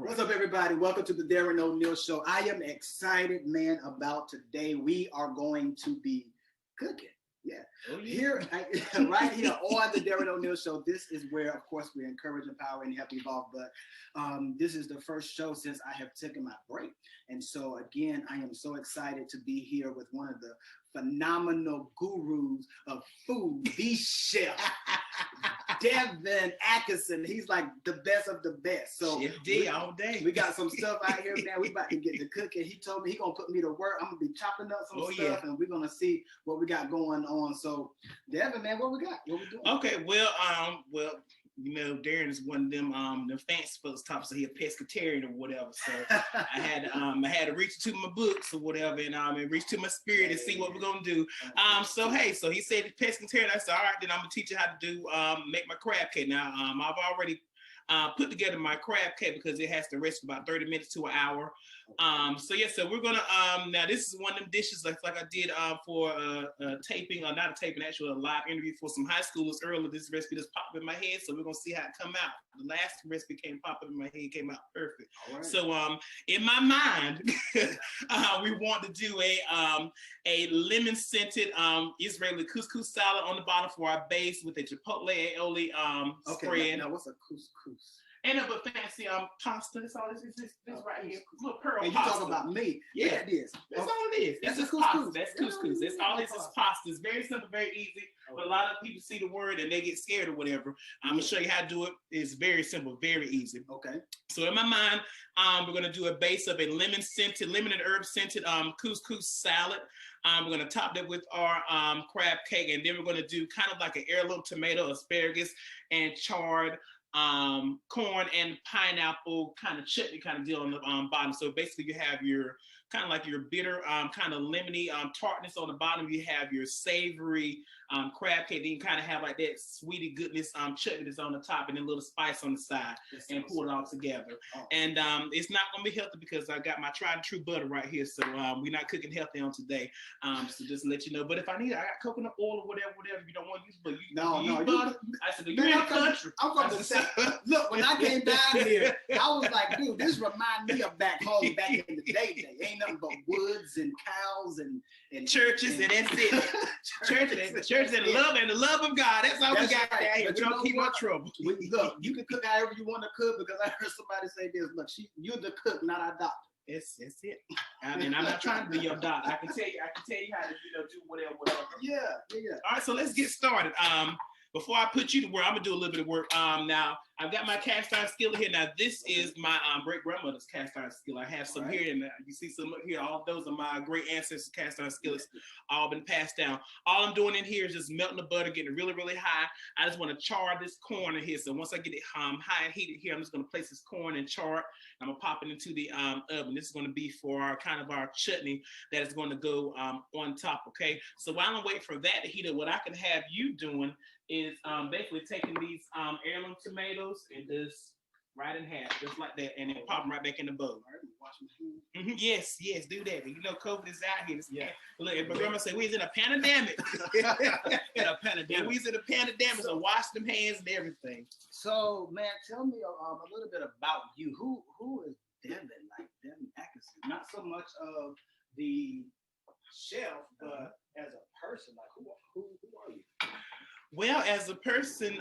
What's up, everybody? Welcome to the De-Ven O'Neill Show. I am excited, man, about today. We are going to be cooking. Yeah. Oh, yeah. Here, right here on the De-Ven O'Neill Show. This is where, of course, we encourage, empower, and help evolve. But this is the first show since I have taken my break. And so, again, I am so excited to be here with one of the phenomenal gurus of food, the chef, De-Ven Atkinson. He's like the best of the best. So Chef D all day. We got some stuff out here, man. We about to get to cooking. He told me he gonna put me to work. I'm gonna be chopping up some stuff, and we're gonna see what we got going on. So, De-Ven, man, what we got? What we doing? Okay, well, you know, Darren is one of them fancy folks top, so he a pescatarian or whatever. So I had to reach to my books or whatever, and reach to my spirit and see what we're gonna do. So he said pescatarian. I said, all right, then I'm gonna teach you how to do make my crab cake. Now I've already put together my crab cake because it has to rest for about 30 minutes to an hour. So we're gonna now this is one of them dishes like I did for a taping, or not a taping, actually a live interview for some high schoolers earlier. This recipe just popped in my head, so we're gonna see how it come out. The last recipe came popping in my head, came out perfect. Right. So in my mind, we want to do a lemon scented Israeli couscous salad on the bottom for our base with a chipotle aioli spread. Now what's a couscous? Ain't no but fancy pasta. That's all this right here. Little pearl and pasta. You talk about me. Yeah, it is. That's all it is. That's just pasta. That's couscous. That's all this is pasta. It's very simple, very easy. But a lot of people see the word and they get scared or whatever. I'm gonna show you how to do it. It's very simple, very easy. Okay. So in my mind, we're gonna do a base of a lemon and herb scented couscous salad. We're gonna top that with our crab cake, and then we're gonna do kind of like an heirloom tomato, asparagus, and charred corn and pineapple kind of chutney kind of deal on the bottom. So basically you have your kind of like your bitter kind of lemony tartness on the bottom. You have your savory crab cake. Then you kind of have like that sweetie goodness chutney that's on the top, and then a little spice on the side, and pull it all together. Oh. And it's not gonna be healthy because I got my tried and true butter right here. So we're not cooking healthy on today. So just to let you know. But if I need it, I got coconut oil or whatever you don't want to use, but you use butter. I said, you're in the country. I'm from the South. Look, when I came down here, I was like, dude, this reminds me of back home, back in the day. Ain't nothing but woods and cows and churches, and that's it. Churches and the love of God. That's all we got down here. But y'all keep our trouble. Look, you can cook however you want to cook, because I heard somebody say this. Look, you're the cook, not our doctor. That's it. I mean, I'm not trying to be your doctor. I can tell you how to do whatever. Yeah. All right, so let's get started. Before I put you to work, I'm gonna do a little bit of work. Now I've got my cast iron skillet here. Now this is my great grandmother's cast iron skillet. I have some here, and you see some up here. All those are my great ancestors' cast iron skillets, all been passed down. All I'm doing in here is just melting the butter, getting it really, really high. I just want to char this corn in here. So once I get it high and heated here, I'm just gonna place this corn and char it. I'm gonna pop it into the oven. This is gonna be for our chutney that is going to go on top. Okay. So while I'm waiting for that to heat up, what I can have you doing is basically taking these heirloom tomatoes and just right in half, just like that, and then pop them right back in the bowl. Yes, do that. You know, COVID is out here. Look, my grandma said we was in a pandemic. We was in a pandemic, so wash them hands and everything. So, man, tell me a little bit about you. Who is De-Ven, like De-Ven Atkinson? Not so much of the chef, but as a person, like Well, as a person,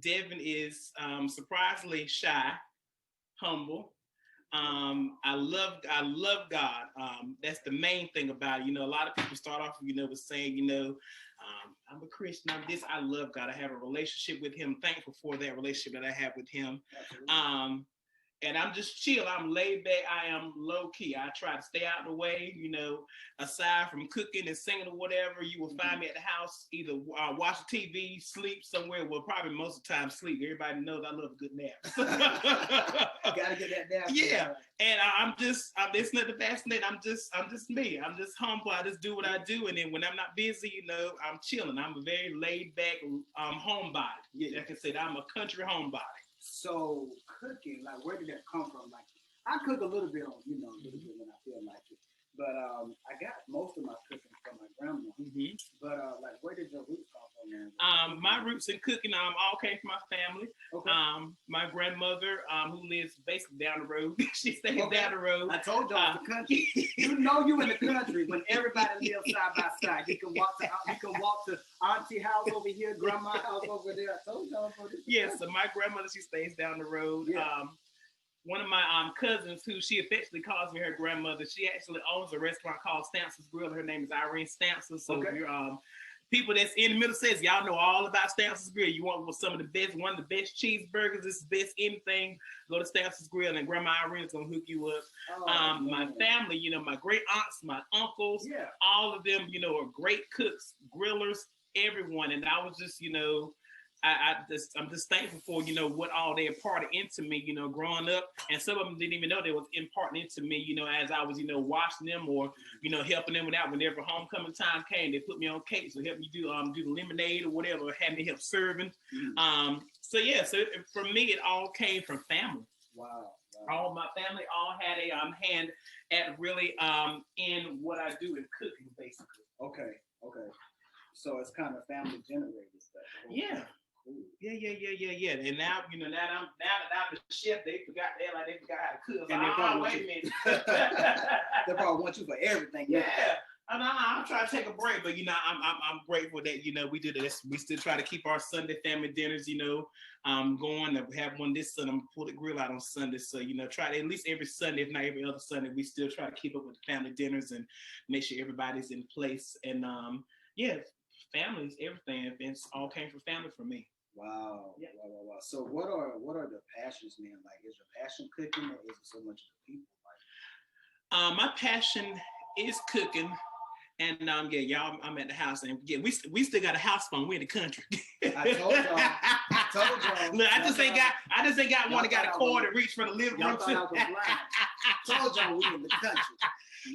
De-Ven is surprisingly shy, humble. I love God. That's the main thing about it. You know, a lot of people start off, with saying, I'm a Christian. I'm this. I love God. I have a relationship with Him. Thankful for that relationship that I have with Him. And I'm just chill. I'm laid back. I am low key. I try to stay out of the way. Aside from cooking and singing or whatever, you will find me at the house either watch TV, sleep somewhere. Well, probably most of the time sleep. Everybody knows I love a good nap. Gotta get that nap. Yeah, and it's not the best net. I'm just me. I'm just humble. I just do what I do, and then when I'm not busy, I'm chilling. I'm a very laid back homebody. Yeah, like I said, I'm a country homebody. So cooking, like, where did that come from? Like, I cook a little bit on, a little bit when I feel like it. But I got most of my cooking from my grandma. Mm-hmm. But like, where did your roots come from, man? My roots in cooking all came from my family. Okay. My grandmother, who lives basically down the road, she stays down the road. I told y'all the country. You know you in the country when everybody lives side by side. You can walk to auntie house over here, grandma house over there. I told y'all for this. Yeah, so my grandmother, she stays down the road. Yeah. One of my cousins, who she affectionately calls me her grandmother, she actually owns a restaurant called Stamps' Grill. Her name is Irene Stamps. So okay. People that's in the middle says, y'all know all about Stamps' Grill. You want one of the best cheeseburgers, this is best anything, go to Stamps' Grill, and Grandma Irene is going to hook you up. My family, my great aunts, my uncles, all of them, are great cooks, grillers, everyone. And I was just, I'm just thankful for, what all they imparted into me, growing up. And some of them didn't even know they was imparting into me, as I was, watching them or, helping them out whenever homecoming time came. They put me on cakes or help me do the lemonade or whatever, had me help serving. So for me, it all came from family. Wow. All my family all had a hand at really in what I do in cooking, basically. Okay. So it's kind of family generated stuff. Okay. Yeah. Yeah. And now, now that I'm the chef, they forgot how to cook. And wait a minute. They probably want you for everything. Yeah. I'm trying to take a break, but I'm grateful that we do this. We still try to keep our Sunday family dinners, going. To have one this Sunday. I'm gonna pull the grill out on Sunday, so try to at least every Sunday, if not every other Sunday, we still try to keep up with the family dinners and make sure everybody's in place. And family is everything. It's all came from family for me. Wow. Yeah. Wow. So what are the passions, man? Like, is your passion cooking, or is it so much of the people? Like, my passion is cooking, and y'all, I'm at the house, and we still got a house phone. We're in the country. I told y'all. Look, I just ain't got one that got a cord to reach for the living room. Told y'all we in the country.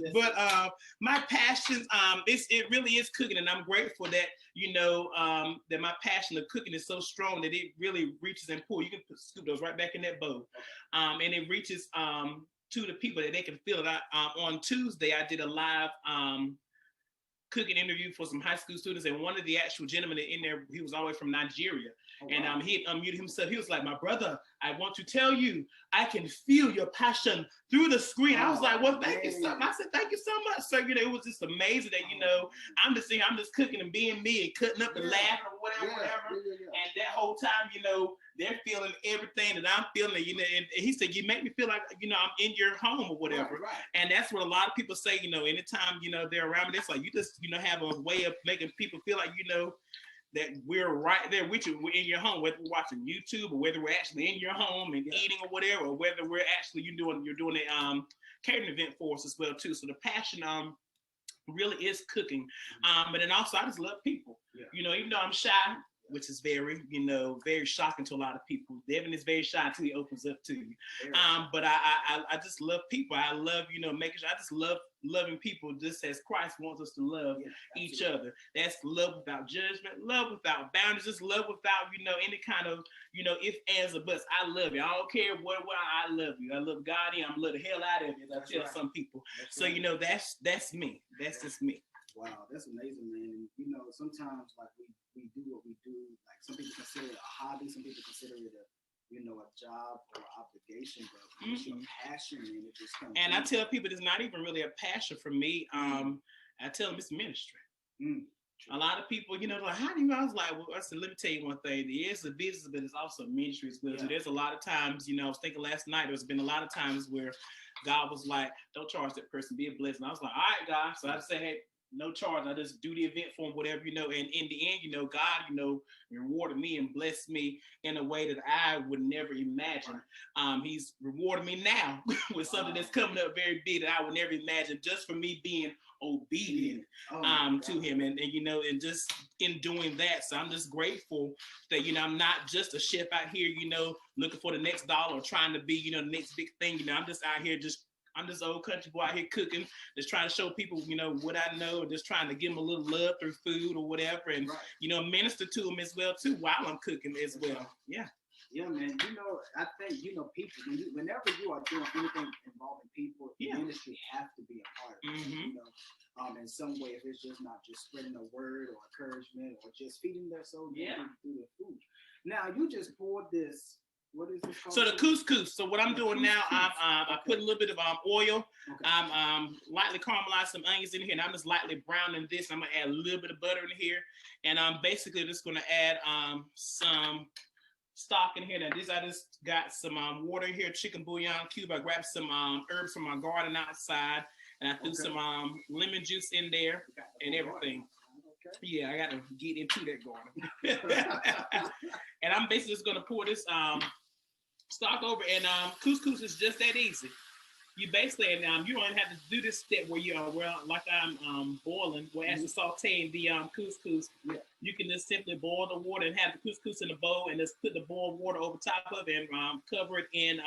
Listen. But my passion, it really is cooking, and I'm grateful that that my passion of cooking is so strong that it really reaches and pulls. You can scoop those right back in that bowl, and it reaches to the people that they can feel it. On Tuesday, I did a live cooking interview for some high school students, and one of the actual gentlemen in there, he was all the way from Nigeria. Oh, wow. And he had unmuted himself. He was like, my brother, I want to tell you, I can feel your passion through the screen. I was like, well, thank you so much. I said, thank you so much, sir. It was just amazing that, I'm just cooking and being me and cutting up and laughing or whatever. And that whole time, they're feeling everything that I'm feeling, and he said, you make me feel like, I'm in your home or whatever. Right. And that's what a lot of people say, anytime, they're around me, it's like, you just, have a way of making people feel like, that we're right there with you. We're in your home, whether we're watching YouTube or whether we're actually in your home and eating or whatever, or whether we're actually, you're doing a catering event for us as well too. So the passion, really is cooking. But then also I just love people, even though I'm shy, which is very, very shocking to a lot of people. De-Ven is very shy until he opens up to you. But I just love people. I love, making sure, I just love loving people just as Christ wants us to love each other. That's love without judgment, love without boundaries, just love without, any kind of, if, ands, or buts. I love you. I don't care what I love you. I love God and I'm love the hell out of you, as I tell some people. So, that's me. That's just me. Wow, that's amazing, man. And sometimes like we do what we do. Like some people consider it a hobby, some people consider it a job or obligation, but it's your passion, and it just comes. And I tell people it's not even really a passion for me. I tell them it's ministry. A lot of people, you know, like, how do you? I was like, well, I said, let me tell you one thing. It's a business, but it's also a ministry as well. So there's a lot of times, you know, I was thinking last night, there's been a lot of times where God was like, don't charge that person, be a blessing. I was like, all right, God. So I said, hey, no charge. I just do the event for him, whatever, you know. And in the end, you know, God, you know, rewarded me and blessed me in a way that I would never imagine. He's rewarded me now with something that's coming up very big that I would never imagine, just for me being obedient to him. And you know, and just in doing that. So I'm just grateful that, you know, I'm not just a chef out here, you know, looking for the next dollar or trying to be, you know, the next big thing. You know, I'm just out here I'm this old country boy out here cooking, just trying to show people, you know, what I know, and just trying to give them a little love through food or whatever, and you know, minister to them as well too while I'm cooking as well. Yeah. Yeah, man. You know, I think, you know, people, whenever you are doing anything involving people, the industry have to be a part of it. You know, in some way, if it's just not just spreading a word or encouragement or just feeding their soul through their food. Now, you just poured this. What is this called? So the couscous. So what I'm doing now, I put a little bit of oil. I'm lightly caramelized some onions in here, and I'm just lightly browning this. I'm gonna add a little bit of butter in here, and I'm basically just gonna add some stock in here. Now this, I just got some water in here, chicken bouillon cube. I grabbed some herbs from my garden outside, and I threw some lemon juice in there and everything. Yeah, I got to get into that garden. And I'm basically just gonna pour this stock over, and couscous is just that easy. You basically, and you don't even have to do this step where you are, like I'm boiling, where as you're sauteing the couscous, you can just simply boil the water and have the couscous in the bowl, and just put the boiled water over top of it, and cover it in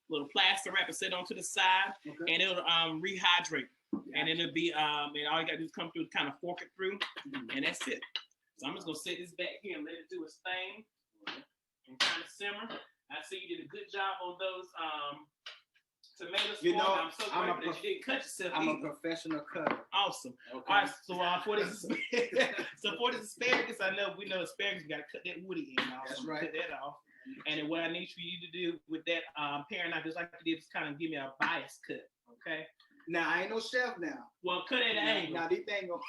little plaster wrap and set it onto the side, and it'll rehydrate. And then it'll be, and all you gotta do is come through, kind of fork it through, and that's it. So I'm just gonna set this back here and let it do its thing and kind of simmer. I see you did a good job on those tomatoes. You know, I'm so grateful that you didn't cut yourself. I'm a professional cutter. Awesome. Okay. All right, so for this asparagus, we know asparagus, you gotta cut that woody end off. That's right. Cut that off. And then what I need for you to do with that paring, I just like to do is kind of give me a bias cut, okay? Now, I ain't no chef now. Well, cut at an angle. Now, these things go.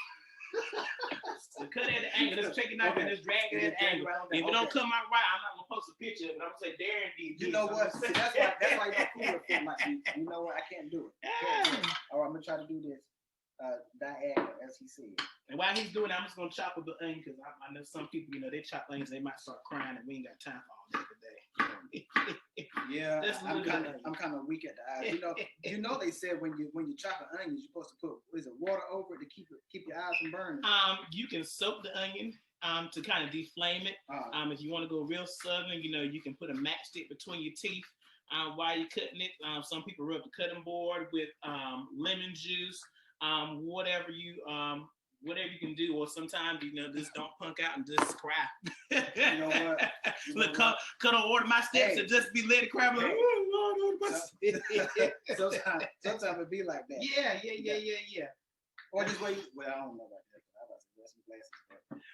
So cut at an angle. Just take it out and just drag it at an angle. If it don't come out right, I'm not going to post a picture of it. I'm going to say, Darren did. You know what? See, that's why you're cool with it. Like, you know what? I can't do it. All right, I'm going to try to do this diagonal, as he said. And while he's doing it, I'm just going to chop up the onion, because I know some people, you know, they chop onions, they might start crying, and we ain't got time for all that today. Yeah, I'm kind of weak at the eyes. You know they said when you chop an onion, you're supposed to put water over it to keep your eyes from burning. You can soak the onion to kind of deflame it. If you want to go real southern, you know, you can put a matchstick between your teeth while you're cutting it. Some people rub the cutting board with lemon juice, whatever you can do, or sometimes, you know, just don't punk out and just cry. You know what? Look, cut on order my steps and just be let it cry. Like, sometimes it be like that. Yeah. Or just wait. Well, I don't know about that. I about to wear some glasses.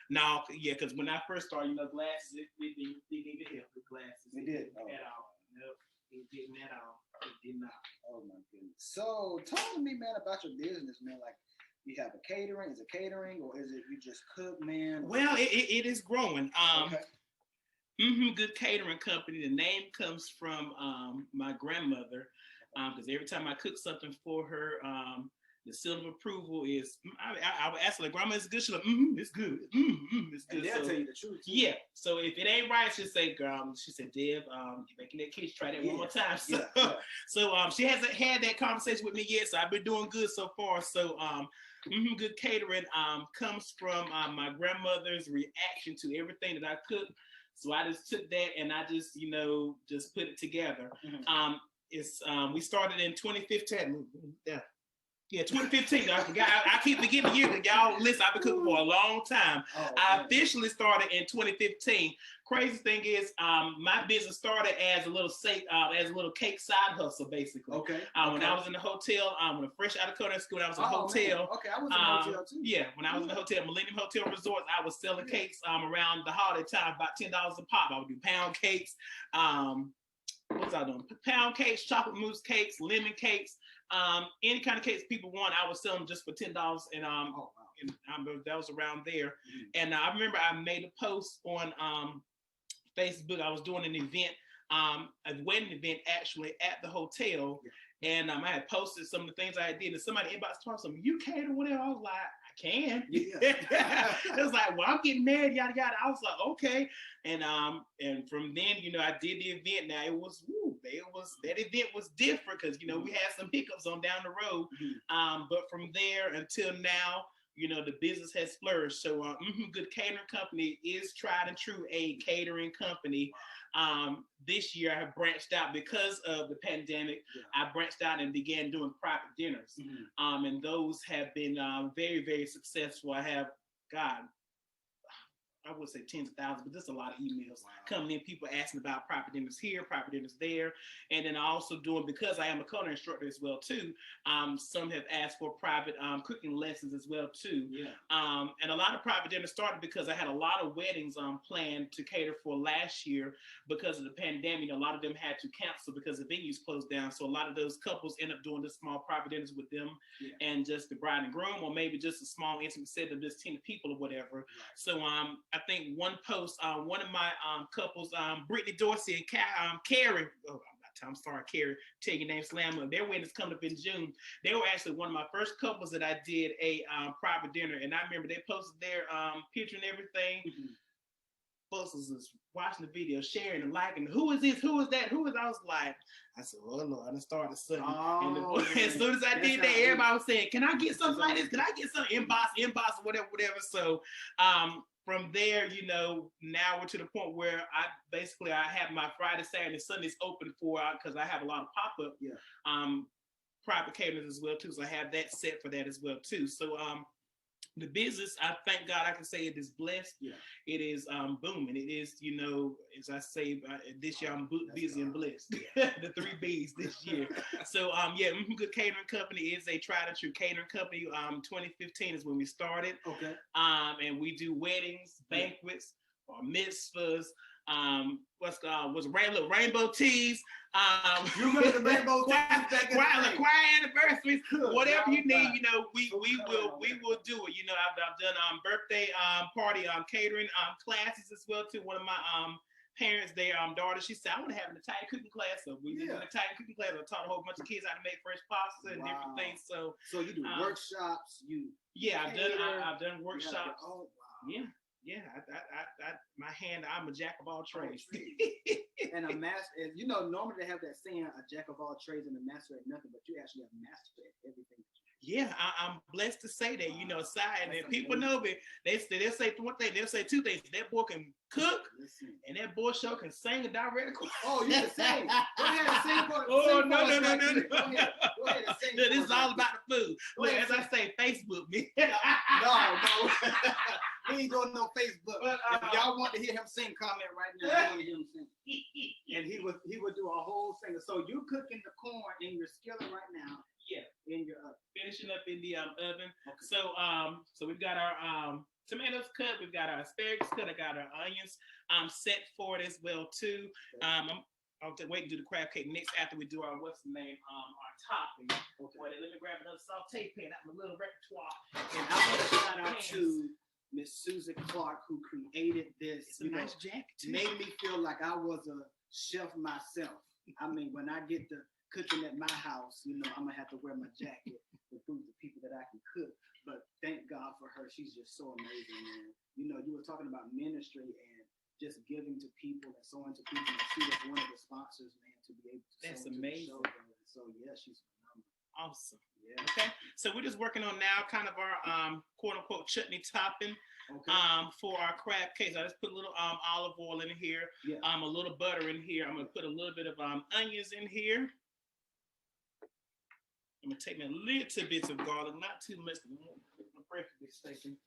No, yeah, because when I first started, you know, glasses, it didn't even help with glasses. It did at all. No, it didn't at all. It did not. Oh my goodness. So talk to me, man, about your business, man. Like, you have a catering? Is it catering, or is it you just cook, man? Well, it is growing. Good catering company. The name comes from my grandmother, because every time I cook something for her, the seal of approval is, I would ask her, like, Grandma, is it good? She's like, it's good. It's good. And they'll tell you the truth. Yeah. So if it ain't right, she'll say, she said, Dev, you're making that kitchen, try that one more time. So, she hasn't had that conversation with me yet, so I've been doing good so far. So, good catering comes from my grandmother's reaction to everything that I cook. So I just took that and I just, you know, just put it together. We started in 2015. Yeah, 2015. I forgot. I keep forgetting you. Y'all, listen, I've been cooking for a long time. I officially started in 2015. Crazy thing is, my business started as a little cake side hustle, basically. When I was in the hotel, when I fresh out of culinary school, I was in a hotel. Okay, I was in a hotel too. Yeah, when I was in the hotel, Millennium Hotel Resort, I was selling cakes around the holiday time, about $10 a pop. I would do pound cakes. What was I doing? Pound cakes, chocolate mousse cakes, lemon cakes. Any kind of cakes people want, I would sell them just for $10. And that was around there. And I remember I made a post on Facebook. I was doing an event, a wedding event actually at the hotel. And I had posted some of the things I did, and somebody inboxed told some you cater whatever. I was like, I can. It was like, well, I'm getting married, yada yada. I was like, okay. And from then, I did the event. Now it was that event was different because we had some hiccups on down the road. But from there until now, the business has flourished. So Good Catering Company is tried and true a catering company. This year I have branched out because of the pandemic. I branched out and began doing private dinners. And those have been very, very successful. I have, I would say tens of thousands, but just a lot of emails coming in, people asking about private dinners here, private dinners there. And then I also doing, because I am a culinary instructor as well too, some have asked for private cooking lessons as well too. And a lot of private dinners started because I had a lot of weddings planned to cater for last year because of the pandemic. A lot of them had to cancel because the venues closed down. So a lot of those couples end up doing the small private dinners with them and just the bride and groom, or maybe just a small intimate set of just 10 people or whatever. So I think one post, one of my couples, Brittany Dorsey and Carrie, I'm sorry, Carrie, tell your name, Slam, their wedding's coming up in June. They were actually one of my first couples that I did a private dinner, and I remember they posted their picture and everything. Folks was watching the video, sharing and liking. Who is this? Who is that? Who is? I was like, I said, oh Lord, I done started something. And as soon as I did that, everybody was saying, can I get something like this? Can I get something inbox, whatever. So from there, now we're to the point where I have my Friday, Saturday, and Sundays open for, because I have a lot of pop-up private caterers as well too. So I have that set for that as well too. So the business, I thank God I can say it is blessed. It is booming. It is, as I say, this year I'm busy and blessed. The 3 B's this year. So Good Catering Company is a tried and true catering company. 2015 is when we started. Okay. And we do weddings, banquets, or mitzvahs. Rainbow teas. You remember the rainbow teas? Choir anniversaries, whatever you need, we will do it. I've done birthday party catering classes as well too. One of my parents, their daughter, she said, I want to have an Italian cooking class. So we did an Italian cooking class. I taught a whole bunch of kids how to make fresh pasta and different things. So you do workshops, I've done workshops. Oh wow. Yeah, I'm a jack of all trades. And a master, normally they have that saying, a jack of all trades and a master at nothing, but you actually have mastered everything. Yeah, I'm blessed to say that, aside, and people know me. They'll say one thing, they'll say 2 things. That boy can cook, and that boy show can sing a direct. Oh, you can sing. Go ahead and sing for Oh, no. Go ahead and sing. This is all about the food. Look, as I say, Facebook me. No. He ain't going no Facebook. If y'all want to hear him sing, comment right now. I want to hear him sing. And he would do a whole singer. So you cooking the corn in your skillet right now. Yeah. In your oven. Finishing up in the oven. Okay. So we've got our tomatoes cut. We've got our asparagus cut. I got our onions set for it as well too. Okay. I'll wait and do the crab cake next after we do our our topping. Okay. Well, let me grab another saute pan out my little repertoire. And I want to shout out to Miss Susan Clark, who created this. It's a nice jacket too. Made me feel like I was a chef myself. I mean, when I get to cooking at my house, I'm gonna have to wear my jacket to prove to people that I can cook. But thank God for her. She's just so amazing, man. You were talking about ministry and just giving to people and sewing to people. And she was one of the sponsors, man, to be able to. That's amazing. So yeah, she's phenomenal. Awesome. Yeah. Okay. So we're just working on now kind of our quote unquote chutney topping. Okay. For our crab cakes. I just put a little olive oil in here. Yeah. A little butter in here. I'm gonna put a little bit of onions in here. I'm gonna take me a little bit of garlic, not too much. My breath will be stinking.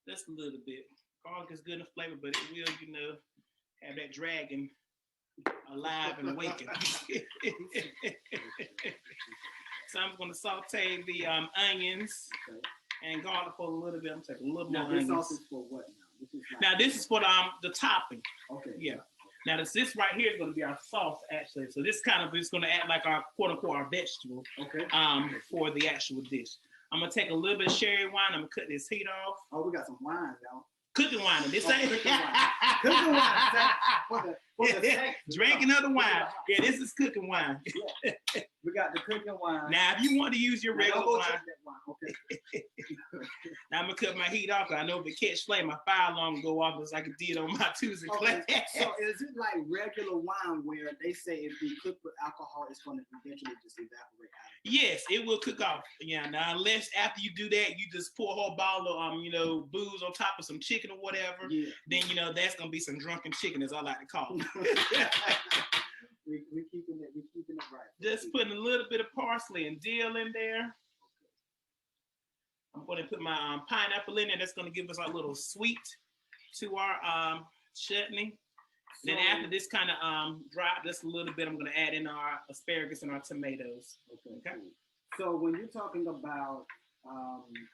Just a little bit. Garlic is good in flavor, but it will, have that dragon alive and awakened. So I'm going to saute the onions and garlic for a little bit. I'm taking a little more onions. Now this sauce is for what now? This is for the topping. Okay. Yeah. Now this right here is going to be our sauce actually. So this kind of is going to act like our quote unquote our vegetable. Okay. For the actual dish. I'm gonna take a little bit of sherry wine. I'm gonna cut this heat off. Oh, we got some wine, y'all. Cooking wine. This ain't cooking wine. Cooking wine. For the drinking of the wine. Yeah, this is cooking wine. Yeah. We got the cooking wine. Now, if you want to use your regular wine, okay. now I'm gonna cut my heat off. I know if it catch flame, my fire alarm will go off just like it did on my Tuesday class. So is it like regular wine where they say if you cook with alcohol, it's going to eventually just evaporate out? Yes, it will cook off. Yeah. Now, unless after you do that, you just pour a whole bottle of booze on top of some chicken or whatever. Yeah. Then that's gonna be some drunken chicken, as I like to call it. we keeping it right. Just putting a little bit of parsley and dill in there. I'm going to put my pineapple in there. That's going to give us a little sweet to our chutney. Then after this kind of dry just a little bit, I'm going to add in our asparagus and our tomatoes. Okay. So when you're talking about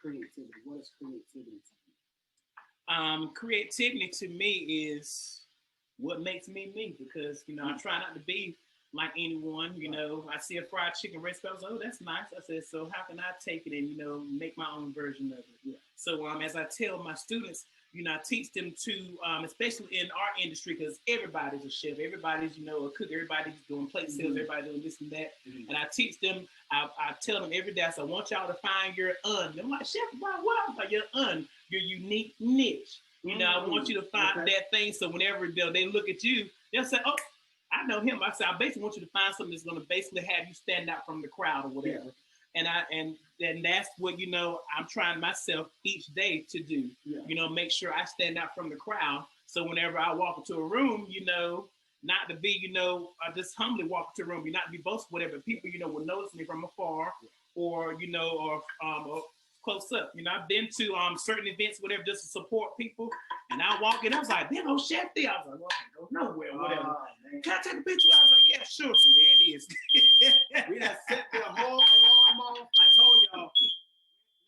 creativity, what is creativity to you? Creativity to me is what makes me me, because I try not to be like anyone. I see a fried chicken recipe, I was like, oh, that's nice. I said, so how can I take it and make my own version of it? Yeah. So as I tell my students, I teach them to, especially in our industry, because everybody's a chef, everybody's a cook, everybody's doing plate sales, everybody's doing this and that. And I teach them, I tell them every day, I say, I want y'all to find your I'm like, chef, why what? I'm like, your your unique niche. I want you to find that thing, so whenever they look at you, they'll say, oh, I know him. I said, I basically want you to find something that's going to basically have you stand out from the crowd or whatever. Yeah. And that's what, I'm trying myself each day to do, make sure I stand out from the crowd. So whenever I walk into a room, not to be, I just humbly walk into a room, not to be boastful, whatever. People, will notice me from afar or close up. I've been to certain events, whatever, just to support people. And I walk in, I was like, there goes Chef D. I was like, well, I can't go nowhere, whatever. Can I take a picture? I was like, yeah, sure. See, there it is. We done set the whole alarm off. I told y'all.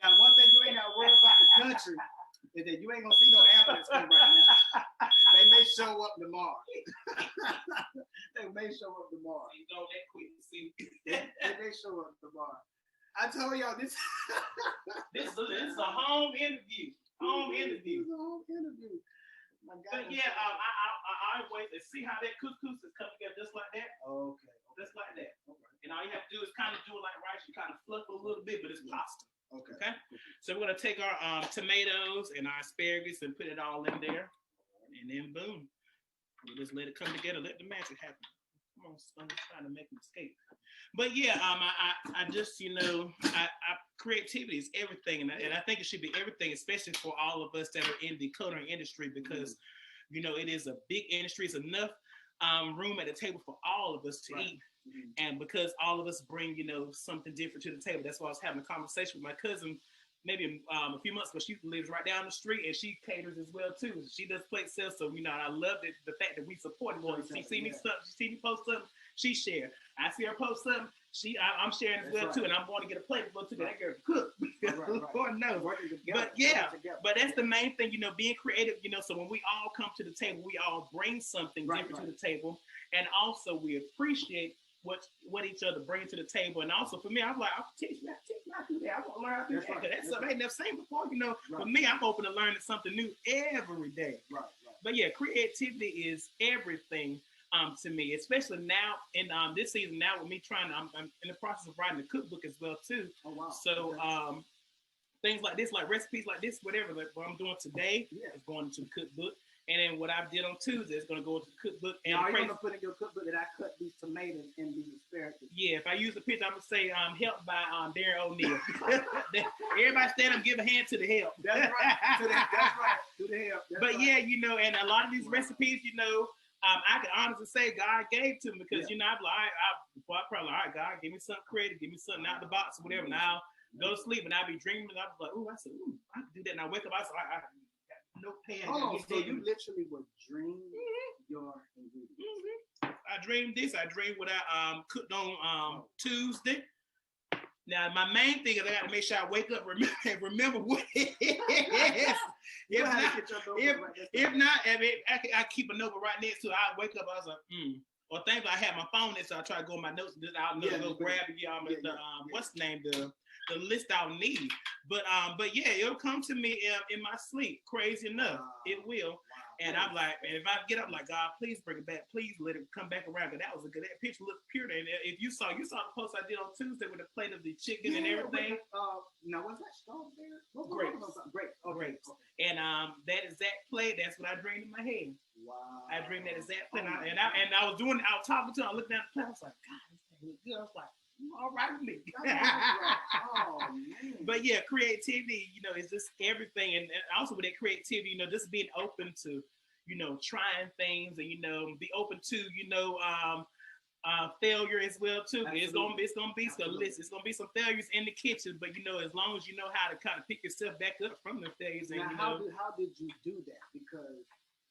Now, one thing you ain't got to worry about the country is that you ain't going to see no ambulance come right now. They may show up tomorrow. They may show up tomorrow. You go that quick, see. They may show up tomorrow. I told y'all this. This is a home interview. Home interview. This is a home interview. My God. But yeah, I always see how that couscous is coming together just like that. Okay. Just like that. Okay. And all you have to do is kind of do it like rice. You kind of fluff it a little bit, but it's pasta. Okay. So we're gonna take our tomatoes and our asparagus and put it all in there, and then boom, we just let it come together. Let the magic happen. Come on, son, trying to make an escape. But yeah, I just, creativity is everything. And I think it should be everything, especially for all of us that are in the catering industry, because, it is a big industry. It's enough room at the table for all of us to eat. And because all of us bring, something different to the table. That's why I was having a conversation with my cousin maybe a few months ago. She lives right down the street and she caters as well too. She does plate sales, so and I love the fact that we support her. She see me post something, she share. I see her post something, I'm sharing as well too, and I'm going to get a plate as well too. That girl cook. Lord knows. But yeah, but that's the main thing, being creative. So when we all come to the table, we all bring something different to the table, and also we appreciate what each other bring to the table. And also for me, I'm like, I'll teach me how to do that. I want to learn how to do that. That's something I ain't never seen before. For me, I'm open to learning something new every day. But yeah, creativity is everything to me, especially now in this season. Now with me I'm in the process of writing a cookbook as well too. Oh wow! So things like this, like recipes like this, whatever, like what I'm doing today is going into the cookbook. And then what I did on Tuesday is going to go into the cookbook. And are you going to put in your cookbook that I cut these tomatoes and these asparagus? Yeah, if I use a picture, I'm going to say helped by Darren O'Neill. Everybody stand up, give a hand to the help. That's right. That's right. To the help. But yeah, and a lot of these recipes, I can honestly say God gave to me because, I'm like, I probably, all right, God, give me something creative, give me something out the box or whatever. Now go to sleep and I'll be dreaming. And I was like, I said, I can do that. And I wake up, I said, I no pen. Oh, so you literally would dream your ingredients. I dreamed this. I dreamed what I cooked on Tuesday. Now, my main thing is I got to make sure I wake up and remember what it is. If not, I keep a notebook right next to it. I wake up, I was like, Or things like I have my phone in, so I try to go in my notes and just I'll go grab it. What's the name? the list I'll need. But yeah, it'll come to me in my sleep. Crazy enough, it will. And I'm like, and if I get up, like, God, please bring it back. Please let it come back around. Because that was a good, that picture looked pure. And if you saw the post I did on Tuesday with a plate of the chicken and everything. Now, was that strawberry? Great. Okay. And that exact plate, that's what I dreamed in my head. Wow. I dreamed that exact plate. And I was talking to her. I looked down the plate. I was like, God, this thing looks good. I was like, all right with me. Oh, man. But yeah, creativity, is just everything. And also with that creativity, just being open to, trying things and, be open to, failure as well too. It's gonna be some failures in the kitchen, but as long as you know how to kind of pick yourself back up from the failures. Now, how did you do that? Because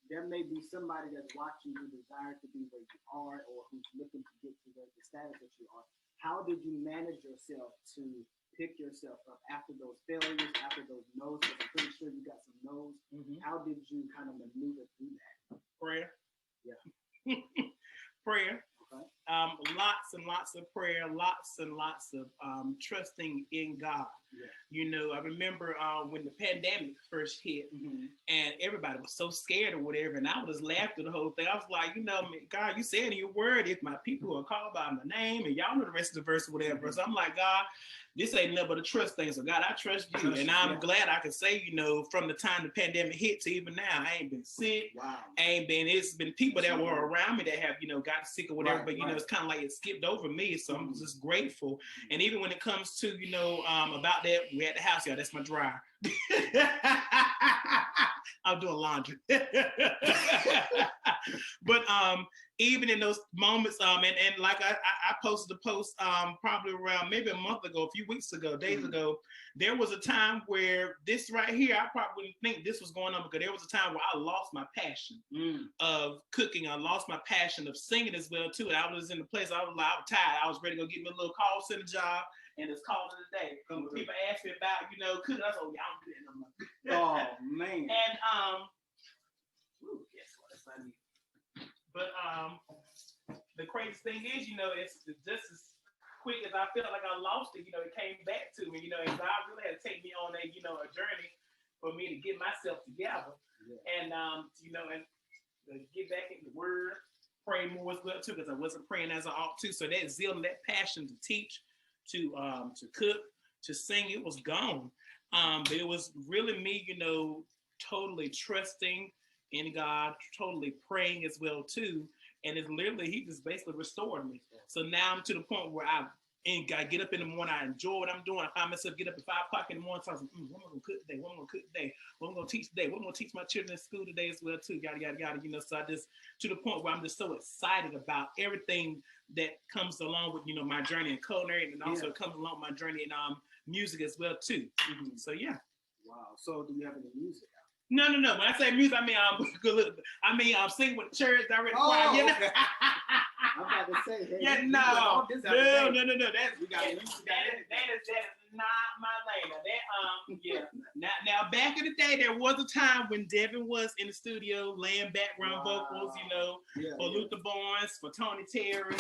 there may be somebody that's watching who desires to be where you are, or who's looking to get to the status that you are. How did you manage yourself to pick yourself up after those failures, after those no's? Because I'm pretty sure you got some no's. Mm-hmm. How did you kind of maneuver through that? Prayer. Yeah. Prayer. Okay. Lots and lots of prayer, lots and lots of trusting in God. Yeah. I remember when the pandemic first hit, mm-hmm. and everybody was so scared or whatever, and I was laughing at the whole thing. I was like, God, you said in your word, if my people are called by my name, and y'all know the rest of the verse or whatever. Mm-hmm. So I'm like, God, this ain't nothing but a trust thing. So God, I trust you. And I'm glad I can say, from the time the pandemic hit to even now, I ain't been sick. Wow. It's been people that were around me that have, got sick or whatever, but it's kind of like it skipped over me. So I'm just grateful. And even when it comes to, about that, we at the house, that's my dryer. I'm doing laundry. But even in those moments, and like I posted a post probably around maybe a month ago, a few weeks ago, days mm-hmm. ago, there was a time where this right here, I probably wouldn't think this was going on, because there was a time where I lost my passion of cooking. I lost my passion of singing as well too. And I was in the place, I was tired. I was ready to go get me a little call center job. And it's called it a day. When people ask me about, cooking, I was like, I'm good. Oh, man. And, guess what? That's what I need. But the craziest thing is, it's just as quick as I felt like I lost it, it came back to me, and God really had to take me on a journey for me to get myself together. Yeah. And, and get back in the word, pray more as well too, because I wasn't praying as I ought to. So that zeal and that passion to teach, to cook, to sing, it was gone. But it was really me, totally trusting in God, totally praying as well too. And it's literally, he just basically restored me. So now I'm to the point where I get up in the morning, I enjoy what I'm doing. I find myself get up at 5 o'clock in the morning, so I was like, what am I gonna cook today? What am I gonna cook today? What am I gonna teach today? What am I gonna teach my children in school today as well too? Yada, yada, yada. So I just, to the point where I'm just so excited about everything that comes along with, my journey in culinary, and also comes along with my journey in music as well too. Mm-hmm. So yeah. Wow. So do you have any music out? No. When I say music, I'm singing with the church, direct choir. Okay. I'm about to say, hey, no. That's not my lane. Now back in the day, there was a time when De-Ven was in the studio laying background vocals, for Luther Barnes, for Tony Terry,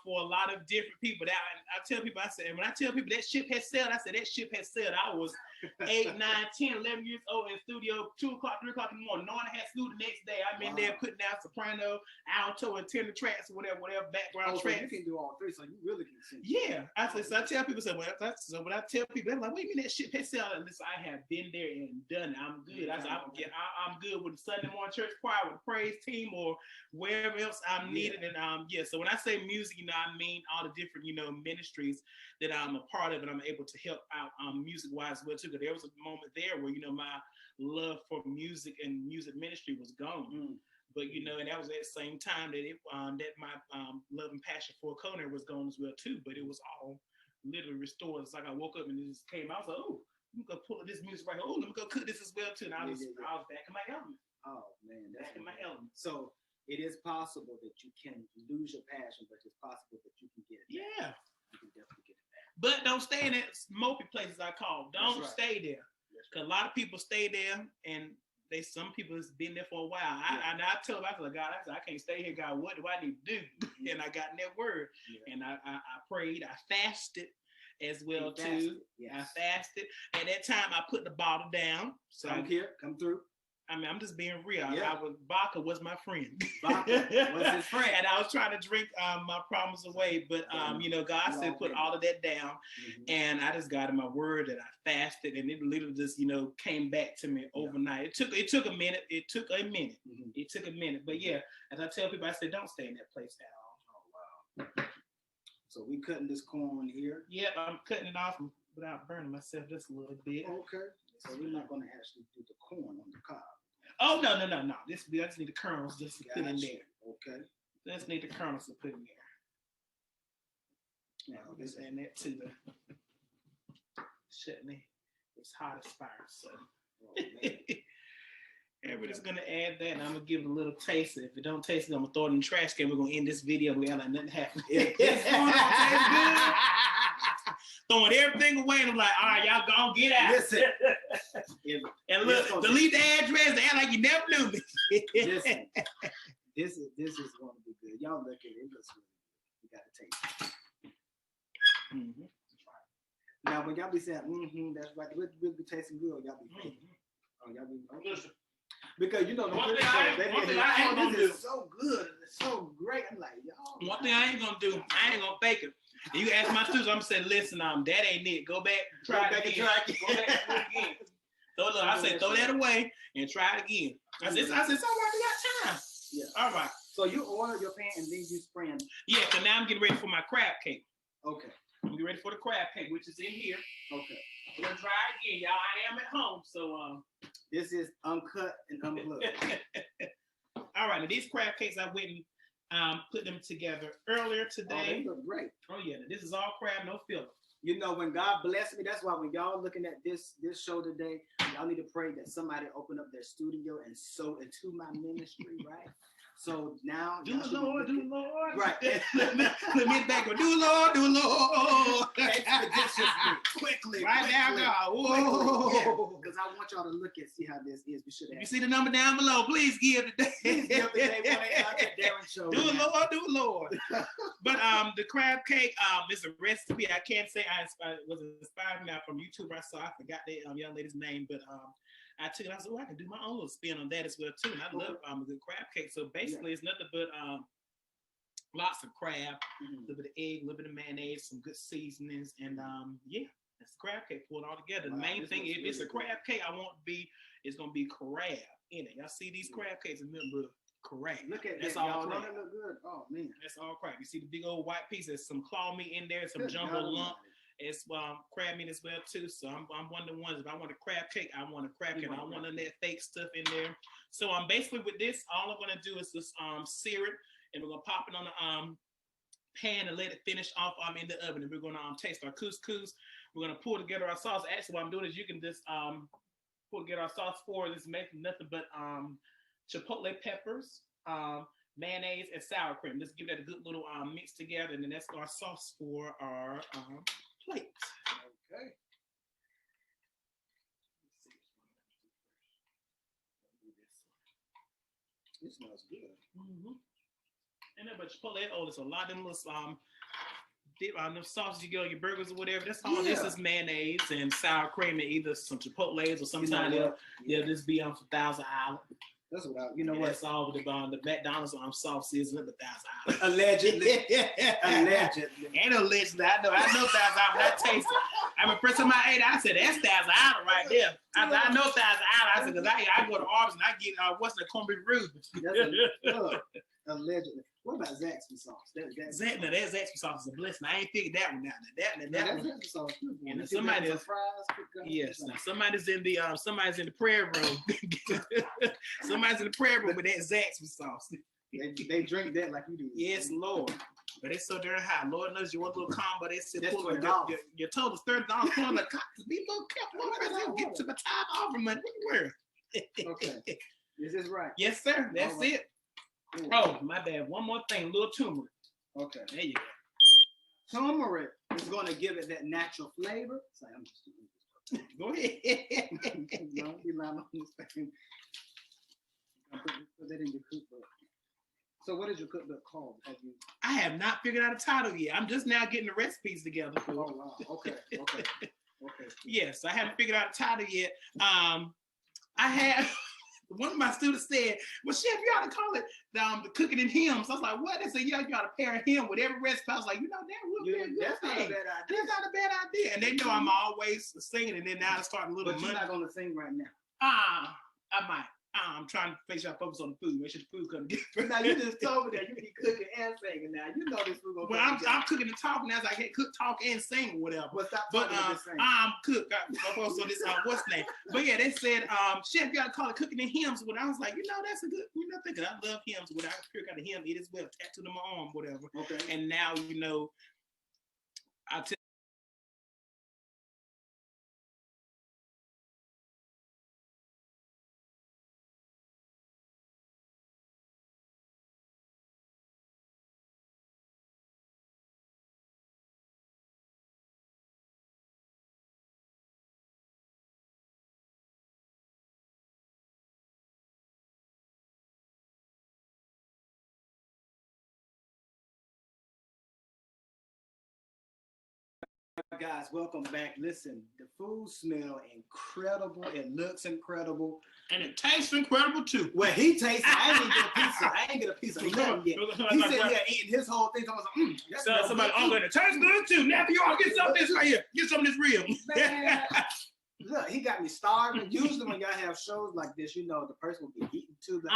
for a lot of different people. That I tell people, I said, when I tell people that ship has sailed, I said that ship has sailed. I was 8, 9, 10, 11 years old in the studio, 2 o'clock, 3 o'clock in the morning, knowing I had school the next day. I'm in there putting down soprano, alto, and tenor tracks, whatever background tracks. So you can do all three, so you really can sing. Yeah, I tell people, when I tell people, they're like, wait a minute, that shit has sailed. Listen, I have been there and done it. I'm good. I'm good with the Sunday morning church choir, with the praise team, or wherever else I'm needed. And so when I say music, I mean all the different, ministries that I'm a part of, and I'm able to help out music-wise well too. Because there was a moment there where, my love for music and music ministry was gone. But and that was at the same time that that my love and passion for culinary was gone as well too. But it was all literally restored. It's like I woke up and it just came out. I was like, oh, I'm gonna pull this music right here. Oh, let me go cook this as well too. And I was back in my element. Oh man, back in my element. So it is possible that you can lose your passion, but it's possible that you can get it back. Yeah, you can definitely get it back. But don't stay in that mopey places I call. Don't stay there. Because a lot of people stay there, and some people has been there for a while. I tell them, I was like, God, I can't stay here, God. What do I need to do? And I got in that word, and I prayed, I fasted, as well too. Yes. I fasted. At that time, I put the bottle down. So come through. I mean, I'm just being real. Yeah. Vodka was my friend. Vodka was his friend. And I was trying to drink my problems away. But, you know, God said put all of that down. And I just got in my word that I fasted. And it literally just, you know, came back to me overnight. It took a minute. It took a minute. But yeah, as I tell people, I said, don't stay in that place at all. Oh, wow. So we cutting this corn here? Yep, I'm cutting it off without burning myself just a little bit. Okay. So we're not going to actually do the corn on the cob. Oh, no. I just need the kernels just to put in there. Okay. Just need the kernels to put in there. Now, just add that to the chutney. It's hot as fire, so. And we're just going to add that, and I'm going to give it a little taste. If it don't taste it, I'm going to throw it in the trash can. We're going to end this video. We got like nothing happened. It's going to taste good. Throwing everything away, and I'm like, all right, y'all gonna get out. Listen. And look, delete the address and act like you never knew me. Listen, this is going to be good. Y'all look at it. It looks really good. You got to taste it. Mm-hmm. Now, when y'all be saying, that's right, we'll be tasting good, y'all be faking. Oh, y'all be listen. Because you know, one thing I ain't gonna do. It's so good. It's so great. I'm like, y'all. One thing I ain't gonna do, I ain't gonna fake it. And you ask my students, I'm gonna say, listen, that ain't it. Go back, try it again. Go back and do it again. I say, throw that away and try it again. I said, it's all right, we got time. Yeah. All right. So you order your pan and then you spray them. Yeah, so now I'm getting ready for my crab cake. Okay. I'm getting ready for the crab cake, which is in here. Okay. We're gonna try it again, y'all. I am at home, so this is uncut and unplugged. All right, now these crab cakes I went and put them together earlier today. Oh, they look great. Oh yeah, this is all crab, no filler. You know, when God blessed me, that's why when y'all looking at this show today, y'all need to pray that somebody open up their studio and sow into my ministry, right? So now, do the Lord. Right. Let me back. Do the Lord. Expeditiously, quickly. Right now, God. Whoa. Because I want y'all to look and see how this is. We should have. You see the number down below. Please give today. Please give today. 1-800-DARREN Show. Do the Lord. But the crab cake is a recipe. I can't say I was inspired now from YouTube. I forgot that young lady's name, but I took it. I said, I can do my own little spin on that as well too. And I love a good crab cake. So basically, it's nothing but lots of crab, a little bit of egg, a little bit of mayonnaise, some good seasonings, and that's the crab cake. Pull it all together. Wow, the main thing, if it's a crab cake, it's gonna be crab in it. Y'all see these crab cakes in the crab. Look at that's that, all y'all. crab. Don't it look good? Oh man, that's all crab. You see the big old white pieces, some claw meat in there, some jumbo lump. It's crab meat as well too. So I'm one of the ones. If I want a crab cake, I want a crab cake. I don't want none of that fake stuff in there. So I'm basically with this. All I'm gonna do is just sear it, and we're gonna pop it on the pan and let it finish off in the oven. And we're gonna taste our couscous. We're gonna pull together our sauce. Actually, what I'm doing is you can just pull together our sauce for this. Making nothing but chipotle peppers, mayonnaise, and sour cream. Let's give that a good little mix together, and then that's our sauce for our plate. Okay. This smells good. Mm-hmm. And then, but Chipotle, there's a lot of them little them sauces you get on your burgers or whatever. That's all. This is mayonnaise and sour cream, and either some Chipotles or sometimes they'll just be on for Thousand Island. That's what what. That's all the McDonald's sauce is at the Thousand Island. Allegedly. Allegedly. Ain't no legend. I know Thousand Island. I taste it. I mean, first time I ate, I said, that's Thousand Island right there. I know Thousand Island. I said, because I go to Arby's and I get what's the corned beef Reuben. Allegedly. What about Zaxby sauce? That Zaxby sauce is a blessing. I ain't figured that one out. That one. Zaxby sauce too. And somebody else. Yes. Now somebody's in the prayer room. Somebody's in the prayer room with that Zaxby sauce. They drink that like you do. Yes, Lord. But it's so darn high. Lord knows you want a little combo. They said your total's $30. Pulling the cost. Be a little careful. Get to my time offer money. Where? Okay. Is this right? Yes, sir. That's it. Ooh. Oh, my bad. One more thing. A little turmeric. Okay. There you go. Turmeric is going to give it that natural flavor. It's like, I'm just doing this. Go ahead. Don't be lying on this thing. Put that in your cookbook. So what is your cookbook called? I have not figured out a title yet. I'm just now getting the recipes together for it. Oh wow. Okay. Yes, I haven't figured out a title yet. I have one of my students said, "Well, chef, you ought to call it the cooking in hymns." I was like, "What?" They said, "Yeah, you ought to pair a hymn with every recipe." I was like, that would be a good That's thing. not a bad idea. That's not a bad idea. And they know I'm always singing, and then now I start a little. But you're not gonna sing right now. I might. I'm trying to make sure I focus on the food. Make sure the food comes together. Now you just told me that you be cooking and singing. Now you know this food gonna. Well, I'm cooking and talking as I can cook, talk, and sing or whatever. Well, stop but singing. I'm cook. So this what's the name? But yeah, they said, chef, you gotta call it cooking and hymns. When I was like, that's a good, thinking I love hymns. When I got a hymn, it as well, tattooed on my arm, whatever. Okay. And now I tell. Guys, welcome back. Listen, the food smell incredible. It looks incredible. And it tastes incredible too. Well, he tastes. I ain't get a piece of nothing yet. He said, "Yeah, eating his whole thing." I was like, so somebody, it tastes good too. Now, you all get some of this right here. Get some of this real. Man, look, he got me starving. Usually, when y'all have shows like this, the person will be eating to the.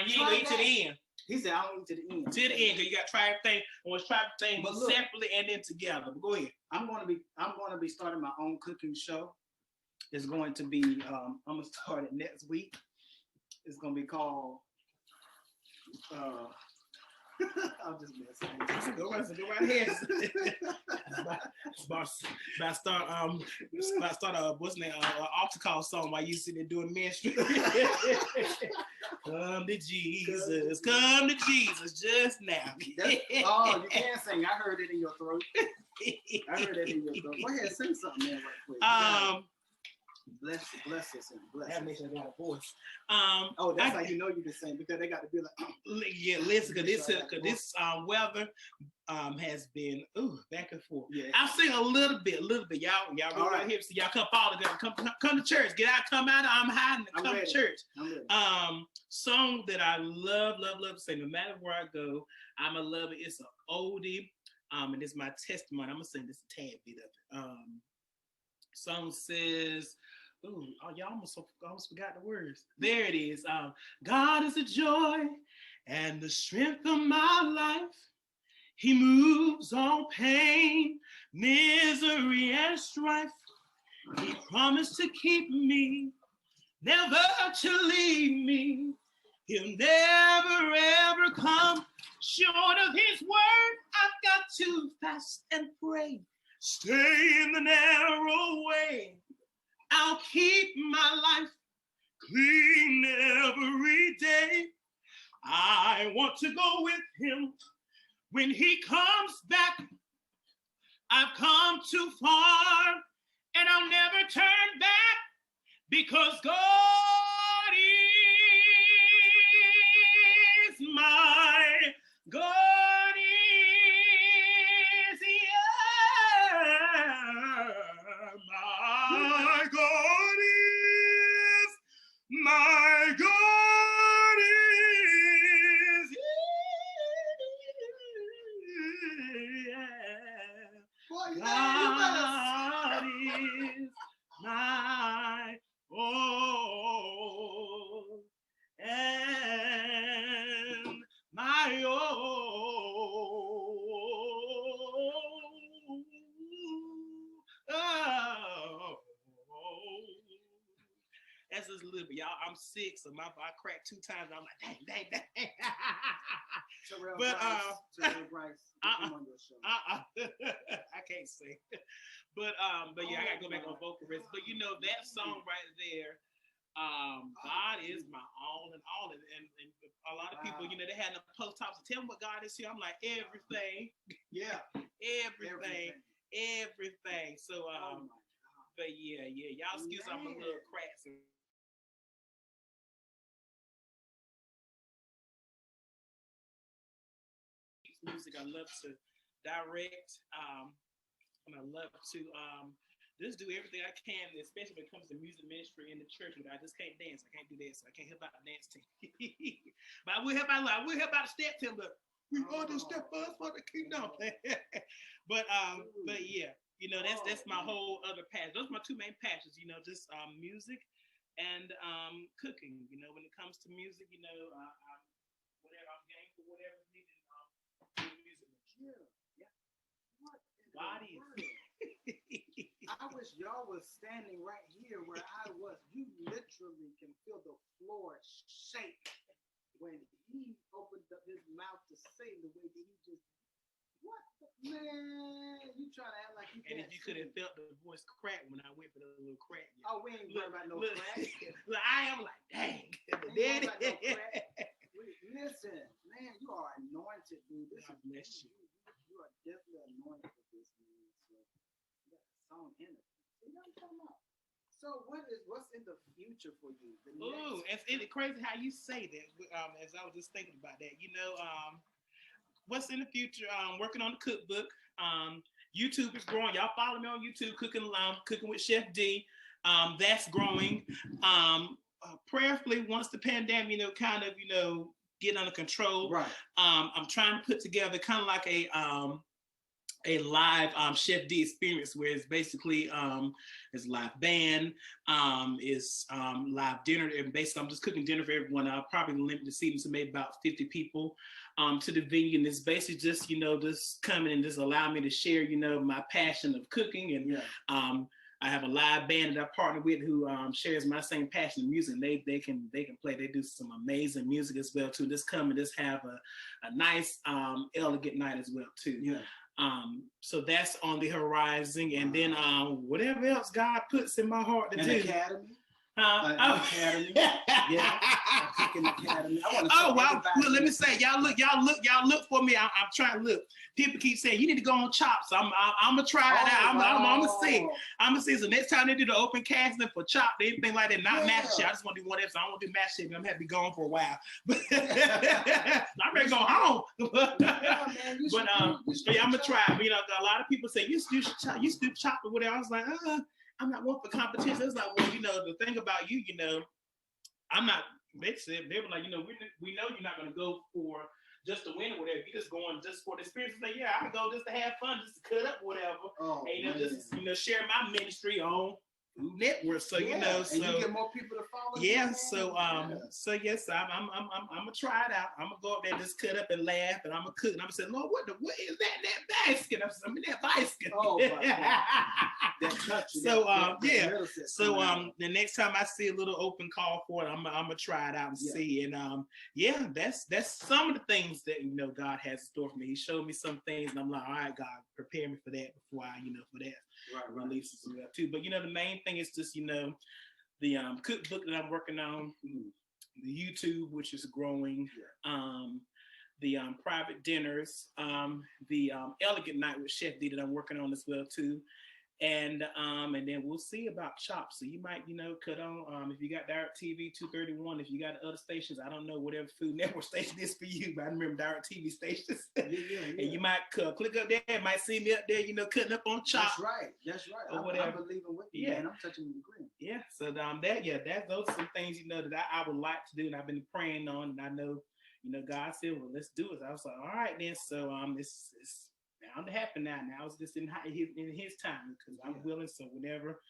You ain't eat to the end. He said, "I don't eat to the end." To the end, because you got to try everything. I want to try everything separately and then together. But go ahead. I'm going to be starting my own cooking show. It's going to be. I'm gonna start it next week. It's going to be called. I'm just messing. Go right ahead. About start what's the name? Altar call song while you sitting there doing ministry. Come to Jesus, just now. Oh, you can't sing. I heard it in your throat. Go ahead, sing something, man, right quick. Bless us and bless. That makes a lot of voice. That's how you know you can sing, because they got to be like. Yeah, listen, because this weather has been back and forth. Yeah. I'll sing a little bit. Y'all go right here. So y'all come follow them. Come to church. Get out, come out. I'm hiding and come to church. Song that I love to sing. No matter where I go, I'm a love it. It's an oldie. And it's my testimony. I'm gonna sing this a tad bit of it. Song says, y'all almost forgot the words. There it is. God is the joy and the strength of my life. He moves all pain, misery, and strife. He promised to keep me, never to leave me. He'll never, ever come short of his word. I've got to fast and pray. Stay in the narrow way. I'll keep my life clean every day. I want to go with him when he comes back. I've come too far and I'll never turn back, because God is my God. My God is God is my all and my all. That's just a little bit, y'all. I'm sick, so I cracked 2 times. I'm like, dang. But Bryce, come on your show. I can't sing. But yeah, I gotta go back on vocal rest. But that song right there, God is my all and all. And a lot of people, they had the post tops. Tell me what God is here. I'm like, everything. Yeah. Everything. So but yeah, y'all excuse I'm a little cracks. produce music. I love to direct. And I love to just do everything I can, especially when it comes to music ministry in the church. But I just can't dance. I can't do that, so I can't help out the dance team. But I will help out. I will help out the step team. But we are the step us for the kingdom. but yeah, that's my whole other passion. Those are my two main passions. Just music and cooking. When it comes to music, whatever I'm game for, whatever is needed. Music. Yeah. What bodies. I wish y'all was standing right here where I was. You literally can feel the floor shake when he opened up his mouth to say the way that he just, what the, man, you trying to act like you can't. And if you could have felt the voice crack when I went for the little crack. Oh, we ain't worried about no crack. Look, I am like, dang. Daddy. Listen, man, you are anointed, dude. God bless you. You are definitely anointed for this, man. So you got a song in it. You know what I'm talking about? So what's in the future for you? Ooh, it's crazy how you say that. As I was just thinking about that, what's in the future? Working on the cookbook. YouTube is growing. Y'all follow me on YouTube, cooking with Chef D. That's growing. Prayerfully, once the pandemic, get under control. Right. I'm trying to put together kind of like a live Chef D experience where it's basically it's live band, it's live dinner, and basically I'm just cooking dinner for everyone. I'll probably limit the seating to maybe about 50 people to the venue, and it's basically just just coming and just allow me to share my passion of cooking, and I have a live band that I partner with who shares my same passion of music. And they can play. They do some amazing music as well too. Just come and just have a nice elegant night as well too. Yeah. So that's on the horizon, and then whatever else God puts in my heart to do. Academy. Academy. Yeah. Cooking Academy. Well, let me say, y'all look for me. I'm trying to look. People keep saying you need to go on Chops. I'm gonna try it out. I'm gonna see. So next time they do the open casting for Chop, anything like that, not MasterChef. I just want to do one episode. I don't want to do MasterChef. I'm happy to be gone for a while. But I'm ready to go home. I'm gonna try. A lot of people say you should do Chop or whatever. I was like, I'm not one for competition. It's like, well, the thing about you, I'm not. They were like, we know you're not gonna go for just to win or whatever. You're just going just for the experience. Like, yeah, I go just to have fun, just to cut up or whatever. And just share my ministry on Food Network. So and you get more people to follow. Yeah. So yes, I'm gonna try it out. I'm gonna go up there, just cut up and laugh, and I'm gonna cook. And I'm gonna say, Lord, what is that basket? I'm in that basket. Oh my God. The next time I see a little open call for it, I'm gonna try it out and see. And that's some of the things that God has in store for me. He showed me some things, and I'm like, all right, God, prepare me for that before I for that release as well too. But the main thing is just the cookbook that I'm working on, the YouTube, which is growing, the private dinners, the elegant night with Chef D that I'm working on as well too. And then we'll see about Chops. So you might, cut on if you got Direct TV 231. If you got other stations, I don't know whatever Food Network station is for you, but I remember Direct TV stations. And you might click up there, might see me up there, cutting up on Chops. That's right. Or whatever. I'm believing with you, man. I'm touching the green. Yeah. So those are some things that I would like to do, and I've been praying on, and I know, God said, well, let's do it. So I was like, all right, then. So it's bound to happen now. Now it's just in his time, because I'm willing. So whenever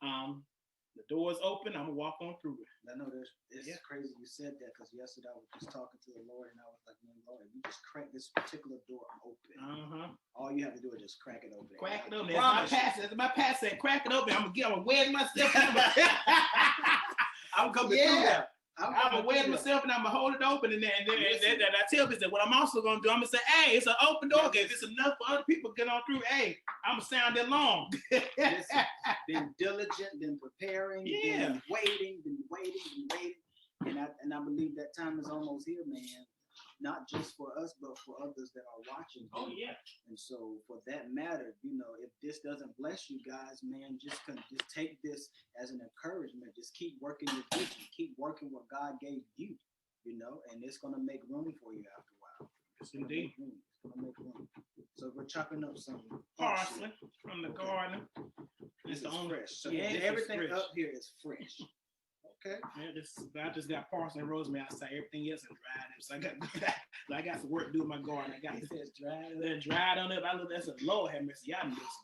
the door's open, I'm gonna walk on through it. I know it's crazy you said that, because yesterday I was just talking to the Lord, and I was like, man, Lord, if you just crack this particular door open, all you have to do is just crack it open. Crack it open. As my pastor said, crack it open. I'm gonna wedge myself. I'm coming through that. I'm gonna wedge myself, and I'm gonna hold it open, and then I tell people that what I'm also gonna do, I'm gonna say, hey, it's an open door. If it's enough for other people to get on through, hey, I'm gonna sound that long. Been diligent, been preparing, been waiting, and I believe that time is almost here, man. Not just for us, but for others that are watching. Oh yeah. And so, for that matter, if this doesn't bless you guys, man, just take this as an encouragement. Just keep working your vision. Keep working what God gave you, and it's gonna make room for you after a while. indeed. So we're chopping up some Parsley from the garden. It's the only fresh. So yeah, everything fresh. up here is fresh. Okay. Yeah, I just got parsley and rosemary outside. Everything else is dried up. So I got some work to do in my garden. I got this dried on up. I look. That's a Lord have mercy.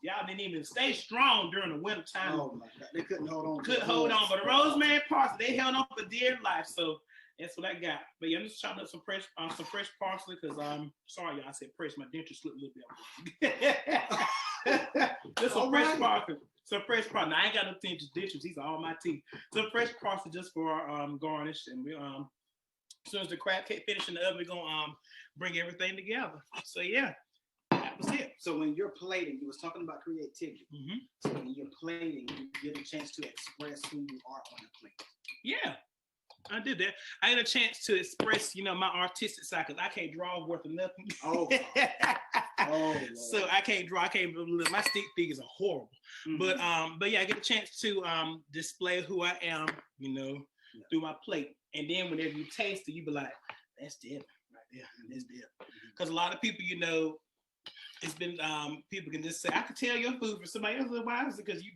Y'all didn't even stay strong during the winter time. Oh my God, they couldn't hold on. But the rosemary and parsley, they held on for dear life. So that's what I got. But yeah, I'm just chopping up some fresh parsley because sorry y'all, I said fresh. My dentures slipped a little bit. Just some fresh parsley. Some fresh parsley. Now, I ain't got no dentures. These are all my teeth. Some fresh parsley just for our garnish. And we as soon as the crab cake finish in the oven, we're gonna bring everything together. So yeah, that was it. So when you're plating, you was talking about creativity. Mm-hmm. So when you're plating, you get a chance to express who you are on the plate. Yeah. I did that. I had a chance to express, my artistic side because I can't draw worth of nothing. Oh, so I can't draw. My stick figures are horrible. Mm-hmm. But yeah, I get a chance to display who I am, through my plate. And then whenever you taste it, you be like, that's it right there. That's it. Because a lot of people, it's been people can just say, I can tell your food for somebody else. Why is it? Because you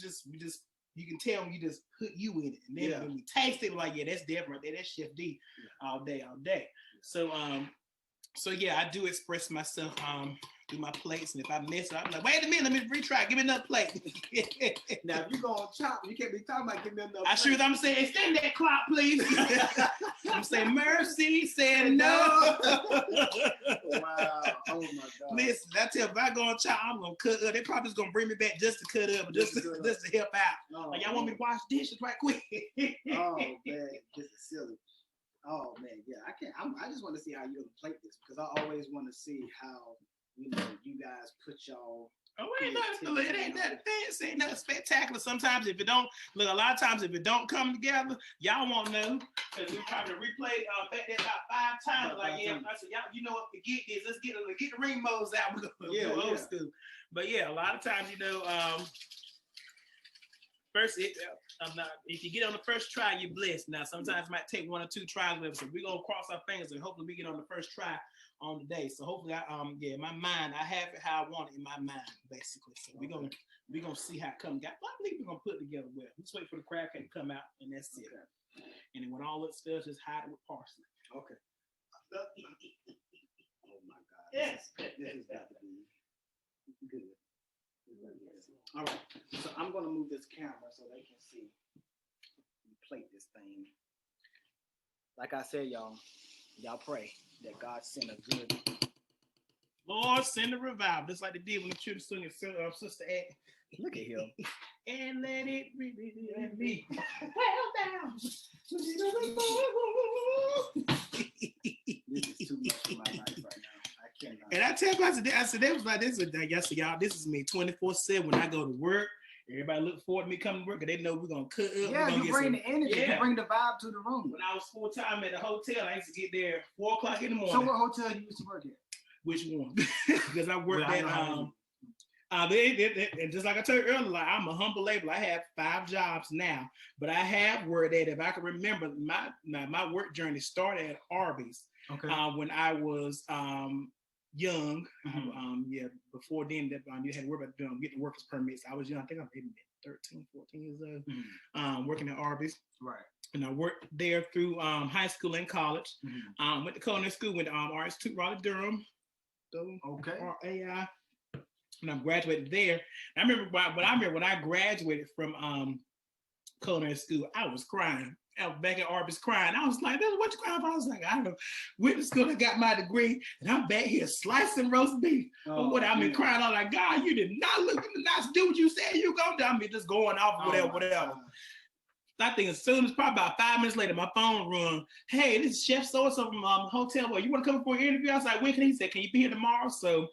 can tell when you just put you in it. And then when we taste it, we're like, yeah, that's different right there. That's Chef D all day. So yeah, I do express myself through my plates. And if I miss it, I'm like, wait a minute, let me retry. Give me another plate. Now, if you're going to chop, you can't be talking about give me another plate. I'm saying, extend that clock, please. I'm saying, mercy, said no. Wow. Oh, my God. Listen, I tell you, if I go on chop, I'm going to cut up. They probably just going to bring me back just to cut up, just to help out. Oh, like, y'all want me to wash dishes right quick? Oh, man, this is silly. Oh, man, yeah, I just want to see how you're going to plate this because I always want to see how, you guys put y'all. Oh, it ain't nothing fancy, ain't nothing spectacular. Sometimes if it don't, a lot of times if it don't come together, y'all won't know. Because we tried to replay back there about 5 times. I said, y'all, what, forget this. Let's get the ring modes out. We're going to go old school. But yeah, a lot of times, first, if you get on the first try, you're blessed. Now, sometimes it might take 1 or 2 tries. So we're going to cross our fingers and hopefully we get on the first try on the day. So hopefully, my mind, I have it how I want it in my mind, basically. So we're gonna see how it comes. I believe we're gonna put it together well. Let's wait for the crab cake to come out, and that's it. And then when all that stuff, just hide it with parsley. Okay. Oh my God. Yes. This has got to be good. All right. So I'm gonna move this camera so they can see you plate this thing. Like I said, y'all pray that God send a good. Lord, send a revival, just like they did when the children sung Sister Act. Look at him. And let it be. Well down. This is too much for my life right now. I cannot. And I tell you, I said, they was like, this is y'all, this is me 24/7 when I go to work. Everybody look forward to me coming to work because they know we're going to cut up. Yeah, you bring the energy. Yeah. You bring the vibe to the room. When I was full-time at the hotel, I used to get there 4 o'clock in the morning. So what hotel you used to work at? Which one? Because I worked at, and just like I told you earlier, like, I'm a humble laborer. I have 5 jobs now, but I have worked at, if I can remember, my work journey started at Arby's. Okay. When I was young. Before then, that you had to worry about getting workers permits. I was young. I think I'm maybe 13, 14 years old, working at Arby's. Right. And I worked there through high school and college. Went to culinary school, went to Art Institute, Raleigh-Durham. Okay. RAI. And I graduated there. And I remember when I graduated from culinary school, I was crying. I was back at Arby's crying. I was like, what you crying about? I was like, I went to school, I got my degree, and I'm back here slicing roast beef. I've been crying out like, God, you did not look nice, do what you said you gonna do. I mean, just going off, whatever. I think as soon as probably about 5 minutes later, my phone rung. Hey, this is Chef so-and-so from Hotel. Well, you want to come for an interview? I was like, when can he? Said, can you be here tomorrow? So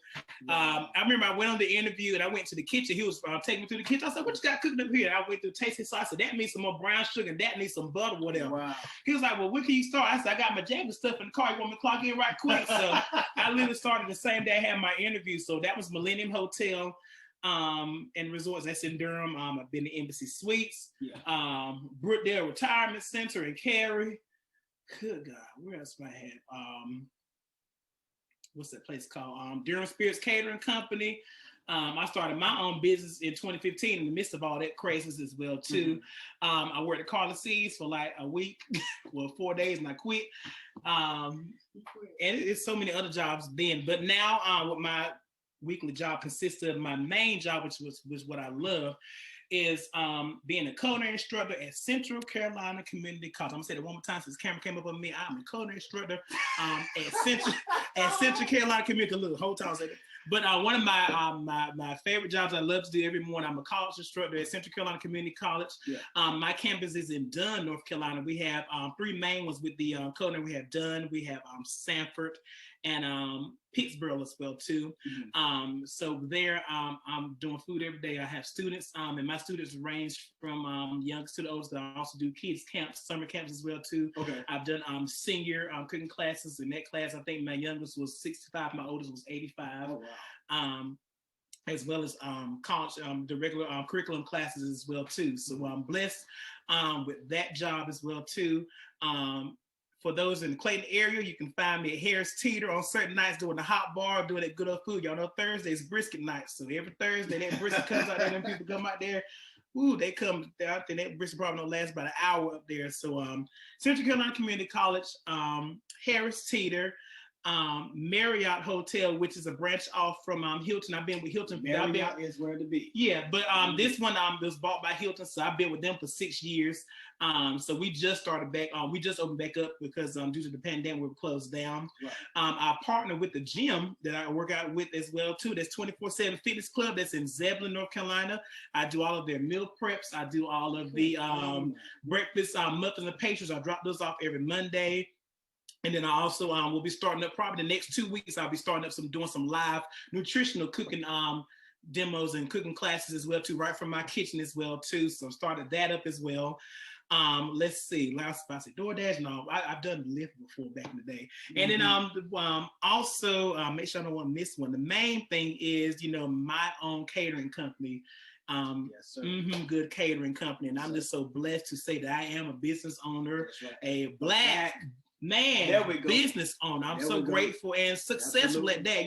I remember I went on the interview and I went to the kitchen. He was taking me through the kitchen. I said, what you got cooking up here? I went through tasting sauce. I said, that needs some more brown sugar and that needs some butter, whatever. Wow. He was like, well, when can you start? I said, I got my jacket stuff in the car. You want me to clock in right quick? So I literally started the same day I had my interview. So that was Millennium Hotel. And resorts that's in Durham. I've been to Embassy Suites, Brookdale Retirement Center in Cary. Good God, where else have I had? what's that place called? Durham Spirits Catering Company. I started my own business in 2015 in the midst of all that craziness as well too. I worked at Carla Seeds for like a week, well 4 days, and I quit. And it's so many other jobs then, but now what my weekly job consists of, my main job, which was what I love, is being a culinary instructor at Central Carolina Community College. I'm gonna say it one more time since the camera came up on me. I'm a culinary instructor at Central Carolina Community. Look, whole time I said it. But one of my favorite jobs I love to do every morning, I'm a college instructor at Central Carolina Community College. Yeah. My campus is in Dunn, North Carolina. We have 3 main ones with the culinary. We have Dunn, we have Sanford, and Pittsburgh as well too. So there, I'm doing food every day. I have students, and my students range from youngest to the oldest. I also do kids camps, summer camps as well too. Okay. I've done senior cooking classes. In that class, I think my youngest was 65, my oldest was 85. Oh, wow. As well as college, the regular curriculum classes as well too. So I'm blessed with that job as well too. For those in the Clayton area, you can find me at Harris Teeter on certain nights doing the hot bar, doing that good old food. Y'all know Thursday's brisket night. So every Thursday, that brisket comes out there, and people come out there. Ooh, they come out there. That brisket probably don't last about an hour up there. So Central Carolina Community College, Harris Teeter, Marriott Hotel, which is a branch off from Hilton. I've been with Hilton. Marriott is where to be. Yeah, but this one was bought by Hilton, so I've been with them for 6 years. So we just started back. We just opened back up because due to the pandemic, we were closed down. Right. I partner with the gym that I work out with as well too. That's 24/7 Fitness Club. That's in Zebulon, North Carolina. I do all of their meal preps. I do all of the breakfast muffins and pastries. I drop those off every Monday. And then I also will be starting up probably the next 2 weeks. I'll be starting up doing some live nutritional cooking demos and cooking classes as well too, right from my kitchen as well too. So I started that up as well. Let's see. Last I said DoorDash. No, I've done Lyft before back in the day. And then also make sure I don't want to miss one. The main thing is my own catering company. Yes, sir. Good catering company, and I'm just so blessed to say that I am a business owner, right. A black man business owner. I'm so grateful and successful at that.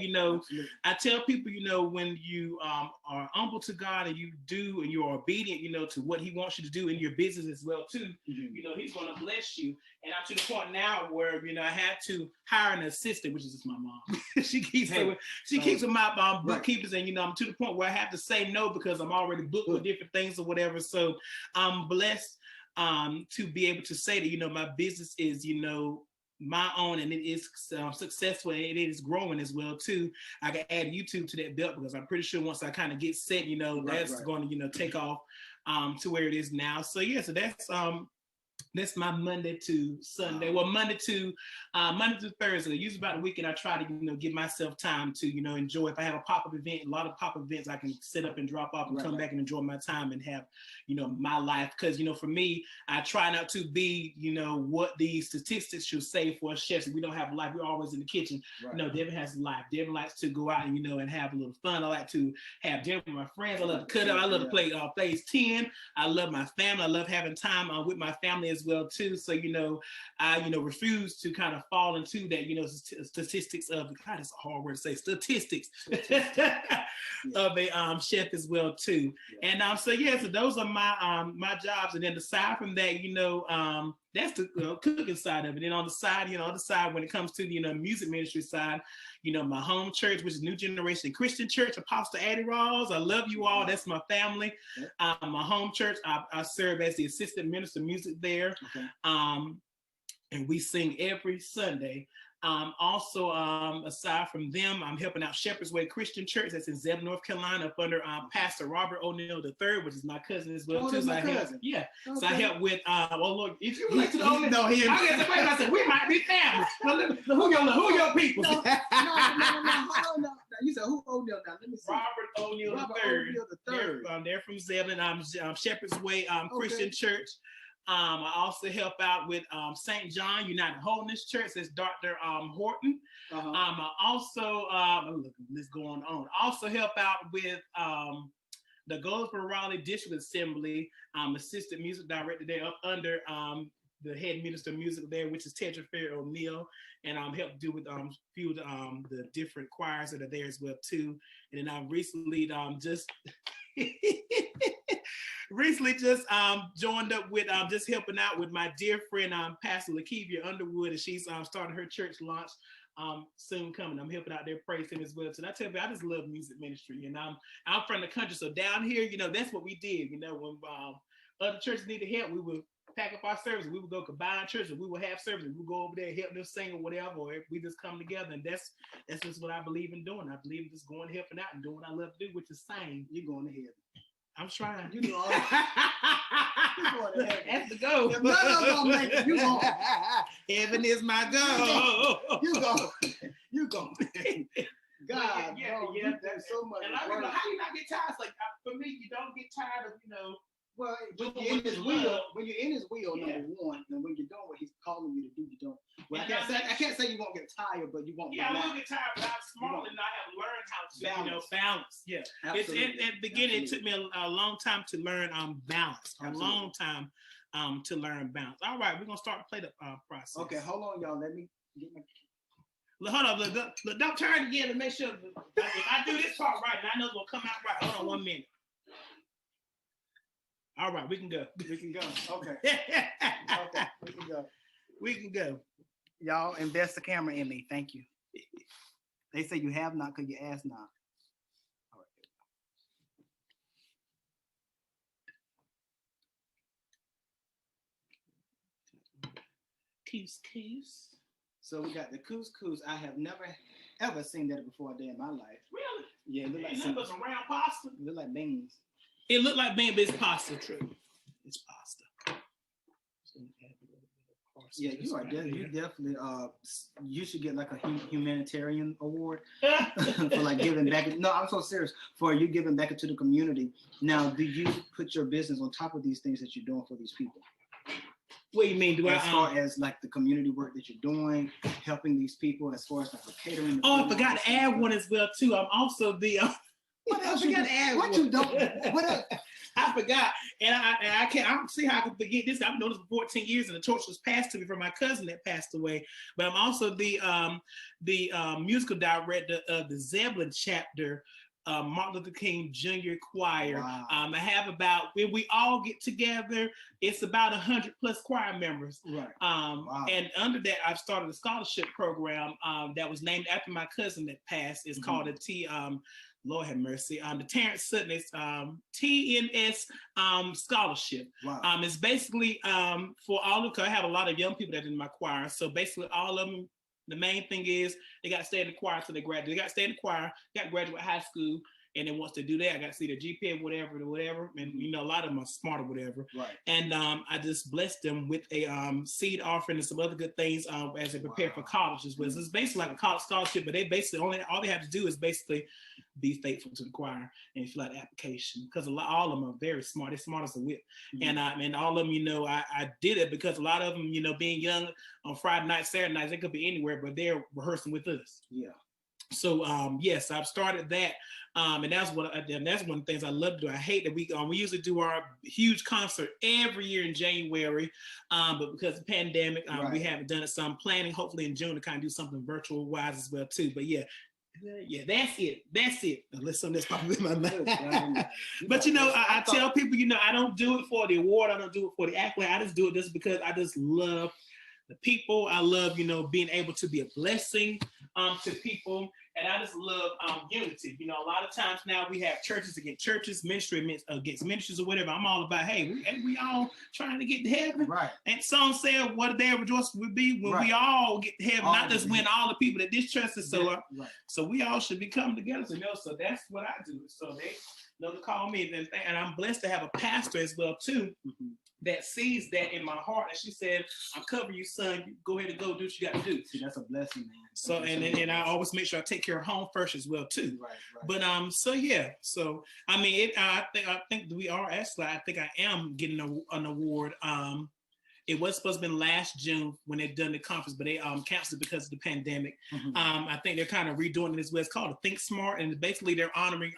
I tell people, when you are humble to God and you do and you're obedient, to what He wants you to do in your business as well too. He's going to bless you. And I'm to the point now where I had to hire an assistant, which is just my mom. she keeps with my bookkeepers, right. And I'm to the point where I have to say no because I'm already booked with different things or whatever. So I'm blessed to be able to say that my business is my own, and it is successful, and it is growing as well too. I can add YouTube to that belt because I'm pretty sure once I kind of get set, that's going to take off to where it is now. So yeah, so that's my Monday to Sunday. Well, Monday to Thursday. Usually about the weekend, I try to give myself time to enjoy. If I have a pop-up event, a lot of pop-up events, I can set up and drop off and come back and enjoy my time and have my life. Because for me, I try not to be what the statistics should say for chefs. We don't have a life. We're always in the kitchen. Right. De-Ven has a life. De-Ven likes to go out and and have a little fun. I like to have dinner with my friends. I love to cut up. I love to play plays 10. I love my family. I love having time with my family as well too. So I refuse to kind of fall into that statistics of, God, it's a hard word to say, statistics of a chef as well too. And so those are my jobs. And then aside from that, that's the cooking side of it. And on the side, when it comes to the music ministry side, my home church, which is New Generation Christian Church, Apostle Addie Rawls. I love you all. That's my family. My home church, I serve as the assistant minister of music there. Okay. And we sing every Sunday. Also, aside from them, I'm helping out Shepherd's Way Christian Church that's in Zebulon, North Carolina, up under Pastor Robert O'Neill III, which is my cousin as well too. So I help, okay. So I help with. Well, look, if you relate to the O'Neill, I said we might be family. Who your people? No. You said who O'Neill now? Let me see. Robert O'Neill III. They're from Zebulon. Shepherd's Way Christian Church. I also help out with St. John United Holiness Church. That's Dr. Horton. I also, let's go on. I also help out with the Goldsboro Raleigh District Assembly, assistant music director there up under the head minister of music there, which is Tedra Fair O'Neill, and helped do with few of the different choirs that are there as well too. And then I recently just joined up with just helping out with my dear friend Pastor Lakevia Underwood, and she's starting her church launch soon coming. I'm helping out there, praise him as well. So I tell you, I just love music ministry, and I'm from the country, so down here, that's what we did. When other churches needed help, we would pack up our services. We would go combine churches. We would have services. We would go over there, help them sing or whatever, or we just come together. And that's just what I believe in doing. I believe in just going, helping out, and doing what I love to do, which is sing. You're going to heaven. I'm trying. You know, you're going to heaven. That's the goal. If none of them make it, you going. Heaven is my goal. You go. God, yeah. There's so much. And I don't know how you not get tired. It's like for me, you don't get tired of Well, when you're in his will, number one, and when you're doing what he's calling you to do, you don't. Well, I can't say you won't get tired, but you won't. Yeah, I will get tired, but I'm small and I have learned how to balance. Yeah, absolutely. It's at the beginning. It took me a long time to learn balance. Absolutely. A long time to learn balance. All right, we're gonna start to play the process. Okay, hold on, y'all. Let me get my. Hold on, look, don't turn again to make sure if I do this part right, and I know it's gonna come out right. Hold on 1 minute. All right, we can go. We can go. Okay. Okay, we can go. We can go. Y'all invest the camera in me. Thank you. They say you have not because you ask not. All right. Couscous. So we got the couscous. I have never ever seen that before a day in my life. Really? Yeah, it look like some round pasta. It look like beans. It looked like beans, but it's pasta, true. It's pasta. Yeah, you are definitely. You definitely. You should get like a humanitarian award for like giving back. No, I'm so serious. For you giving back into the community. Now, do you put your business on top of these things that you're doing for these people? What do you mean? As far as like the community work that you're doing, helping these people, as far as like the catering. Oh, I forgot to add one as well too. I'm also the. What else you got to add? What you don't? What else? I forgot, and I can't. I don't see how I can forget this. I've known this for 14 years, and the torch was passed to me from my cousin that passed away. But I'm also the musical director of the Zebulon chapter, Martin Luther King Jr. Choir. Wow. I have about, when we all get together, it's about 100+ choir members. Right. Wow. And under that, I've started a scholarship program that was named after my cousin that passed. It's called Lord have mercy. The Terrence Sutton TNS scholarship. Wow. It's basically for all of, because I have a lot of young people that are in my choir. So basically all of them, the main thing is they got to stay in the choir until they graduate. They got to stay in the choir, got to graduate high school. And then once they do that, I got to see their GPA, whatever. And, a lot of them are smart or whatever. Right. And I just blessed them with a seed offering and some other good things as they prepare for college as well. So it's basically like a college scholarship, but they basically all they have to do is basically be faithful to the choir and fill out the application. Because all of them are very smart. They're smart as a whip. Mm-hmm. And all of them, I did it because a lot of them, being young on Friday nights, Saturday nights, they could be anywhere, but they're rehearsing with us. Yeah. So yes, I've started that, and that's one of the things I love to do. I hate that we usually do our huge concert every year in January, but because of the pandemic, we haven't done it. So I'm planning, hopefully in June, to kind of do something virtual wise as well too. But yeah, that's it. Unless something that's popping in my mind. But I tell people, I don't do it for the award. I don't do it for the accolade. I just do it just because I just love the people. I love, being able to be a blessing to people. And I just love unity. A lot of times now we have churches against churches, ministry against ministries or whatever. I'm all about, hey, we all trying to get to heaven. Right. And some said, what a day of rejoicing would be when we all get to heaven, not just when all the people that this church is so up. Right. So we all should be coming together. So that's what I do. So they to call me. And I'm blessed to have a pastor as well, too. Mm-hmm. That sees that in my heart, and she said, "I'm covering you, son. You go ahead and go do what you got to do." See, that's a blessing, man. So and I always make sure I take care of home first as well too. Right. But so yeah. So I mean, I think we are actually. I think I am getting an award. It was supposed to be last June when they done the conference, but they canceled because of the pandemic. Mm-hmm. I think they're kind of redoing it as well. It's called a Think Smart, and basically they're honoring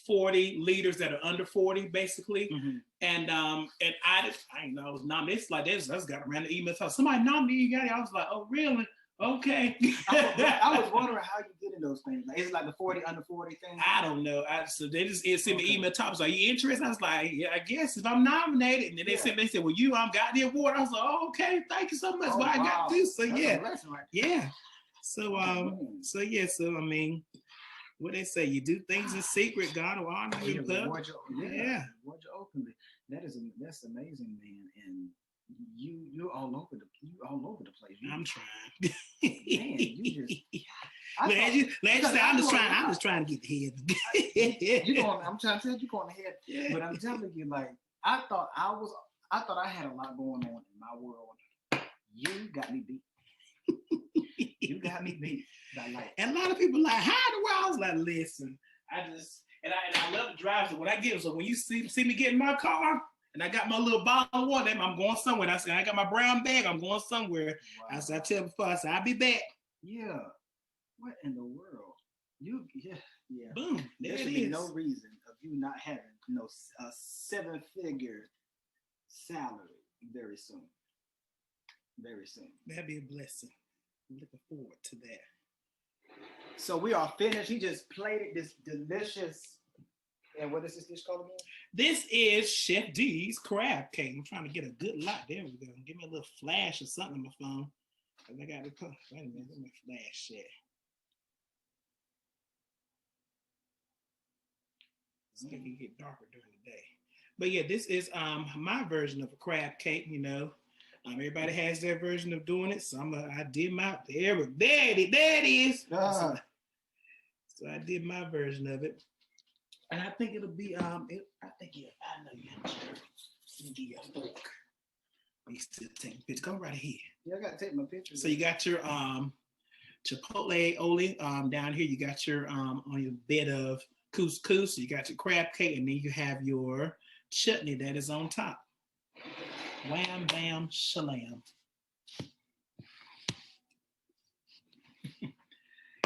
40 leaders that are under 40, basically. Mm-hmm. And I didn't know I was nominated. It's like I just got a random email telling somebody nominated you. I was like, oh really? Okay. I was wondering how you get in those things. Like, is it like the 40 under 40 thing? I don't know. So they just sent me email topics like, you interested? I was like, yeah, I guess if I'm nominated. And then they said, well, you got the award. I was like, oh, okay, thank you so much. I got this. So That's yeah. So so I mean, what they say, you do things in secret, God will honor you in public. Yeah. Reward you openly. That's amazing, man. And you're all over the place. I'm trying. Man, you just I'm just trying to get ahead. I'm trying to tell you, you're going ahead. Yeah. But I'm telling you, like, I thought I had a lot going on in my world. You got me beat. You got me beat. And a lot of people like, how in the world? I was like, listen, I love to drive. So when I get, so when you see me get in my car and I got my little bottle of water, I'm going somewhere. I said, I got my brown bag, I'm going somewhere. Wow. I said, I tell before, I said, I'll be back. Yeah. What in the world? Yeah. Boom. There should be no reason of you not having a 7-figure salary very soon. Very soon. That'd be a blessing. I'm looking forward to that. So we are finished. He just plated this delicious. And what is this dish called again? This is Chef D's crab cake. I'm trying to get a good light. There we go. Give me a little flash or something on my phone. I got to wait a minute. Let me flash it. So it can get darker during the day. But yeah, this is my version of a crab cake. You know, everybody has their version of doing it. So I did my there it is. So I did my version of it. And I think it'll be I know you have give you a fork. You still take a picture. Come right here. Yeah, I gotta take my picture. So you got your chipotle aioli down here. You got your on your bed of couscous. So you got your crab cake, and then you have your chutney that is on top. Wham bam shalam.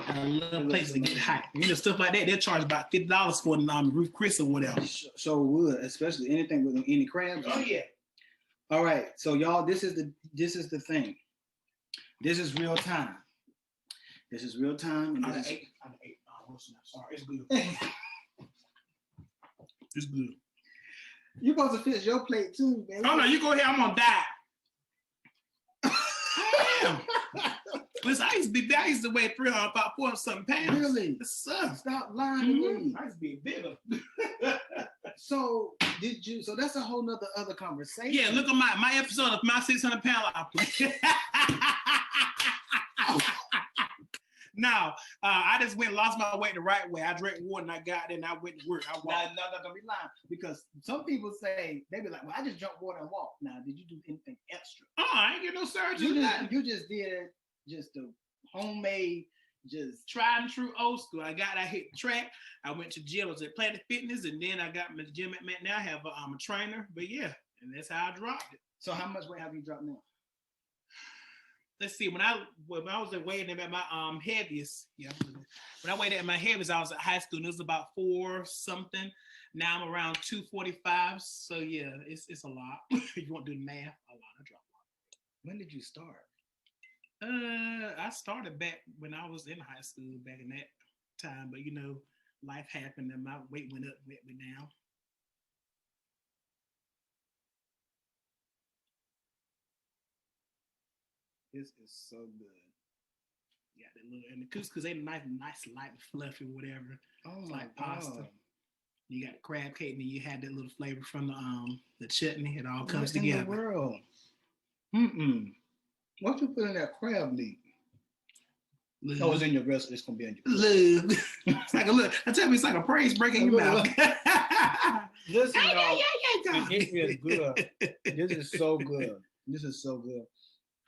I love places to get hot. You know, stuff like that, they'll charge about $50 for Ruth Chris or whatever. So would, especially anything with any crabs. Oh yeah. All right, so y'all, this is the thing. This is real time. This is real time. And I'm eight. Oh, sorry, it's good. It's good. You're supposed to fix your plate too, man. Oh no, you go ahead. I'm gonna die. Damn. Listen, I used to weigh 300, about 400-something pounds. Really? Stop lying to me. I used to be bigger. So that's a whole nother other conversation. Yeah, look at my episode of my 600-pound output. No, I just went and lost my weight the right way. I drank water and I got in and I went to work. I walked. No, don't be lying. Because some people say, they be like, well, I just drank water and walked. Now, did you do anything extra? Oh, I ain't get no surgery. You just did just the homemade, just tried and true old school. I hit the track. I went to gym. I was at Planet Fitness, and then I got my gym at Matt. Now I have a trainer. But yeah, and that's how I dropped it. So how much weight have you dropped now? Let's see. When I was weighing at my heaviest, when I weighed at my heaviest, I was at high school and it was about 4 something. Now I'm around 245. So yeah, it's a lot. If you want to do the math, a lot. I dropped a lot. When did you start? I started back when I was in high school back in that time, but life happened and my weight went up, went down. This is so good. Yeah, that little and the couscous ain't nice, light, fluffy, whatever. Oh it's my like God. pasta. You got the crab cake, and then you had that little flavor from the chutney. It all comes what together. In the world? What you put in that crab meat? Lube. Oh, it's in your breast. It's gonna be in your lube. It's like a look. I tell me, it's like a praise break in your mouth. Listen, y'all, it is good. This is so good. This is so good.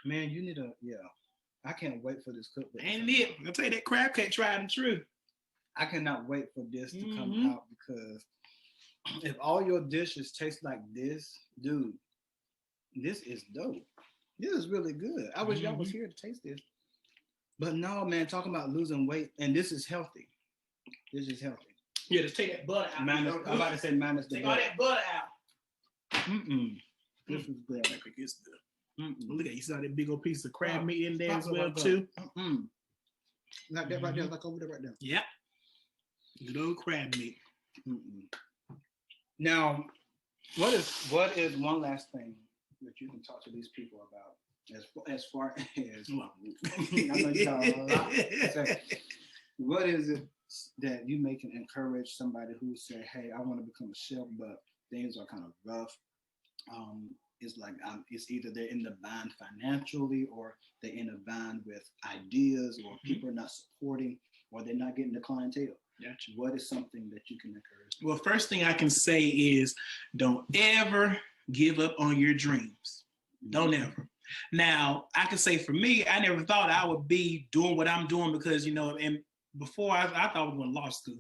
Man, you need I can't wait for this cookbook. Ain't it? I'll tell you that crab cake tried and true. I cannot wait for this to come out because if all your dishes taste like this, dude, this is dope. This is really good. I wish y'all was here to taste this. But no, man, talking about losing weight, and this is healthy. This is healthy. Yeah, just take that butter out. I'm about to say minus the butter. Take all that butter out. This is good. It's good. Look at you, saw that big old piece of crab meat in there as well too. Like that right there, like over there right there. Yep. Good old crab meat. Now, what is one last thing that you can talk to these people about as far as I know you got a lot to say. What is it that you can encourage somebody who say, hey, I want to become a chef, but things are kind of rough. It's like it's either they're in the bind financially, or they're in a bind with ideas, or people are not supporting, or they're not getting the clientele. Gotcha. What is something that you can encourage? Well, first thing I can say is don't ever give up on your dreams. Don't ever. Now, I can say for me, I never thought I would be doing what I'm doing because, and before I thought I was going to law school.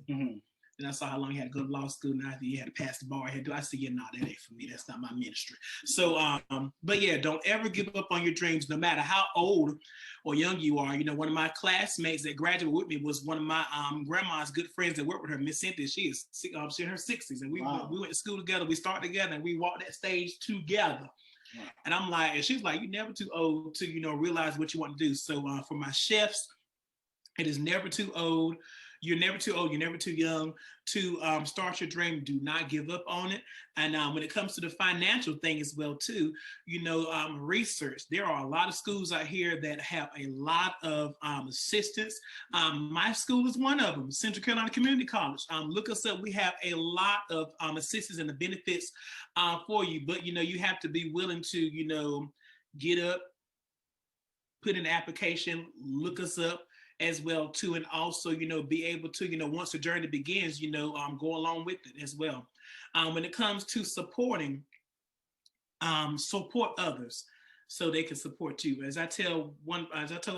And I saw how long you had to go to law school. And you had to pass the bar. I said, yeah, no, that ain't for me. That's not my ministry. So, but yeah, don't ever give up on your dreams, no matter how old or young you are. One of my classmates that graduated with me was one of my grandma's good friends that worked with her, Miss Cynthia. She's in her 60s. And we went to school together. We started together and we walked that stage together. Wow. And I'm like, and she was like, you're never too old to, realize what you want to do. So for my chefs, it is never too old. You're never too old. You're never too young to start your dream. Do not give up on it. And when it comes to the financial thing as well, too, research. There are a lot of schools out here that have a lot of assistance. My school is one of them, Central Carolina Community College. Look us up. We have a lot of assistance and the benefits for you. But, you have to be willing to, get up, put in an application, look us up as well too, and also be able to once the journey begins go along with it as well. When it comes to supporting, support others so they can support you. As I told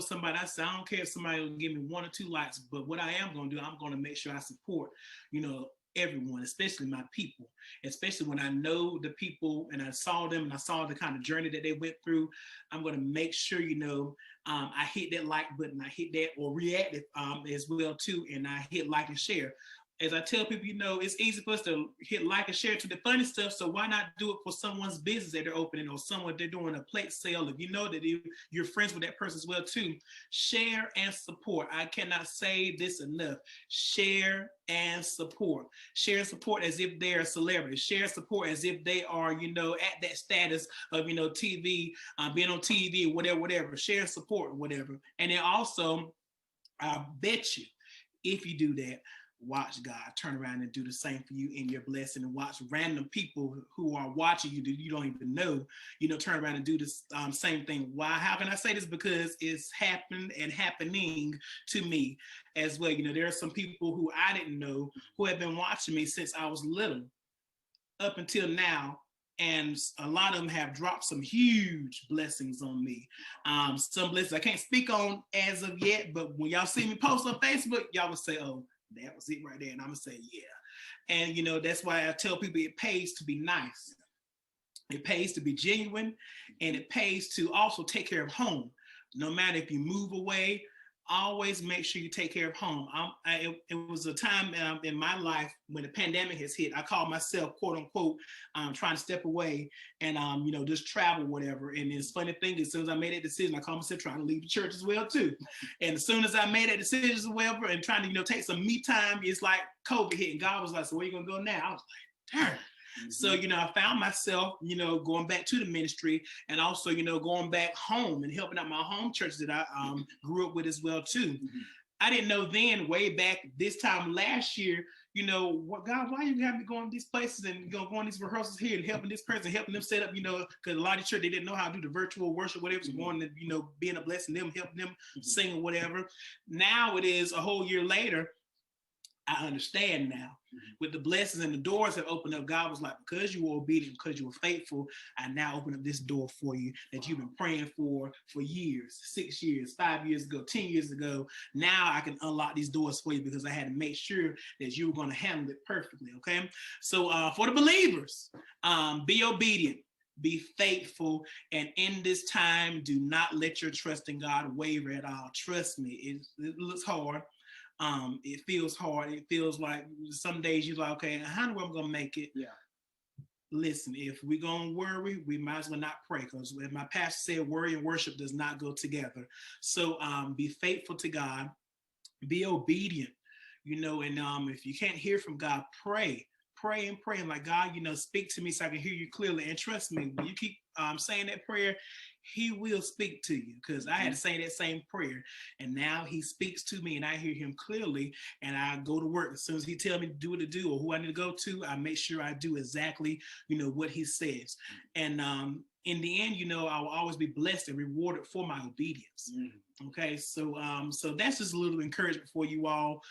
somebody, I said, I don't care if somebody will give me 1 or 2 likes, but what I am going to do, I'm going to make sure I support everyone, especially my people, especially when I know the people and I saw them and I saw the kind of journey that they went through. I'm going to make sure I hit that like button, I hit that, or react as well too, and I hit like and share. As I tell people, it's easy for us to hit like and share to the funny stuff. So why not do it for someone's business that they're opening, or someone they're doing a plate sale? If you know that you're friends with that person as well too, share and support. I cannot say this enough. Share and support. Share and support as if they're a celebrity. Share and support as if they are, at that status of, TV, being on TV, whatever. Share and support, whatever. And then also, I bet you, if you do that, watch God turn around and do the same for you in your blessing, and watch random people who are watching you, you don't even know, turn around and do this same thing. Why? How can I say this? Because it's happened and happening to me as well. There are some people who I didn't know who have been watching me since I was little up until now. And a lot of them have dropped some huge blessings on me. Some blessings I can't speak on as of yet, but when y'all see me post on Facebook, y'all will say, oh, that was it right there. And I'm going to say, yeah. And, that's why I tell people it pays to be nice. It pays to be genuine. And it pays to also take care of home. No matter if you move away, always make sure you take care of home. It was a time in my life when the pandemic has hit. I called myself, quote unquote, trying to step away and, just travel, whatever. And this funny thing, as soon as I made that decision, I called myself trying to leave the church as well, too. And as soon as I made that decision as well, and trying to, take some me time, it's like COVID hit. And God was like, so where you going to go now? I was like, darn. So, I found myself, going back to the ministry, and also, going back home and helping out my home church that I grew up with as well, too. I didn't know then, way back this time last year, what, God, why you have me going to these places and going these rehearsals here and helping this person, helping them set up, because a lot of church, they didn't know how to do the virtual worship, whatever, so going to, being a blessing them, helping them sing or whatever. Now it is a whole year later. I understand now. With the blessings and the doors have opened up, God was like, because you were obedient, because you were faithful, I now open up this door for you that you've been praying for years, 6 years, 5 years ago, 10 years ago. Now I can unlock these doors for you because I had to make sure that you were going to handle it perfectly, okay? So for the believers, be obedient, be faithful, and in this time, do not let your trust in God waver at all. Trust me, it looks hard. it feels hard. It feels like some days you're like, okay, how am I gonna make it? Yeah. Listen, if we're gonna worry, we might as well not pray, because my pastor said worry and worship does not go together. So be faithful to God, be obedient, and if you can't hear from God, pray and pray, and like, God, speak to me so I can hear you clearly. And trust me, when you keep saying that prayer, he will speak to you, because I had to say that same prayer, and now he speaks to me and I hear him clearly, and I go to work. As soon as he tells me to do what to do or who I need to go to, I make sure I do exactly what he says. And in the end, I will always be blessed and rewarded for my obedience. Okay, so that's just a little encouragement for you all.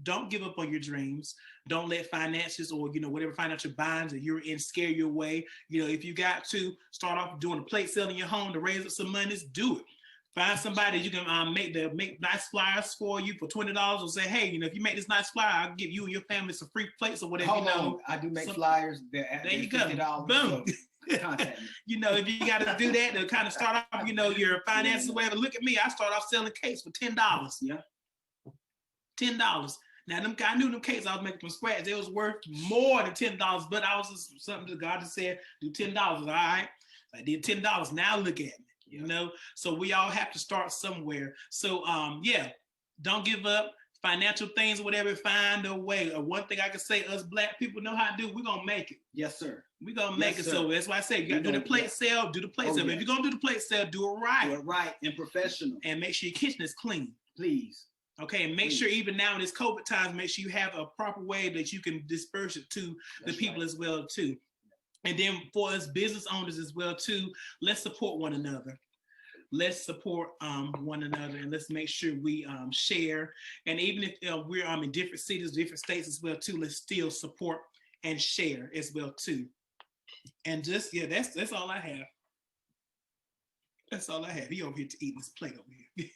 Don't give up on your dreams. Don't let finances or whatever financial binds that you're in scare you away. If you got to start off doing a plate sale in your home to raise up some money, do it. Find somebody you can make nice flyers for you for $20, or say, hey, if you make this nice flyer, I'll give you and your family some free plates or whatever. I do make flyers. There you go. Boom. So contact me. If you got to do that to kind of start off, your finances or whatever. Look at me. I started off selling cakes for $10. Yeah. $10. Now, I knew them cakes I was making from scratch. They was worth more than $10, but I was just something that God just said, do $10. All right. I did $10. Now look at me, So we all have to start somewhere. So, don't give up. Financial things or whatever, find a way. One thing I can say, us Black people know how to do, we're going to make it. Yes, sir. We're going to make it. Sir. So that's why I say, you got to do the plate sale, do the plate sale. But if you're going to do the plate sale, do it right. Do it right and professional. And make sure your kitchen is clean. Please. Okay, and make sure even now in this COVID times, make sure you have a proper way that you can disperse it to the people as well, too. And then for us business owners as well, too, let's support one another. Let's support one another, and let's make sure we share. And even if we're in different cities, different states as well too, let's still support and share as well too. And just that's all I have. That's all I have. He over here to eat this plate over here.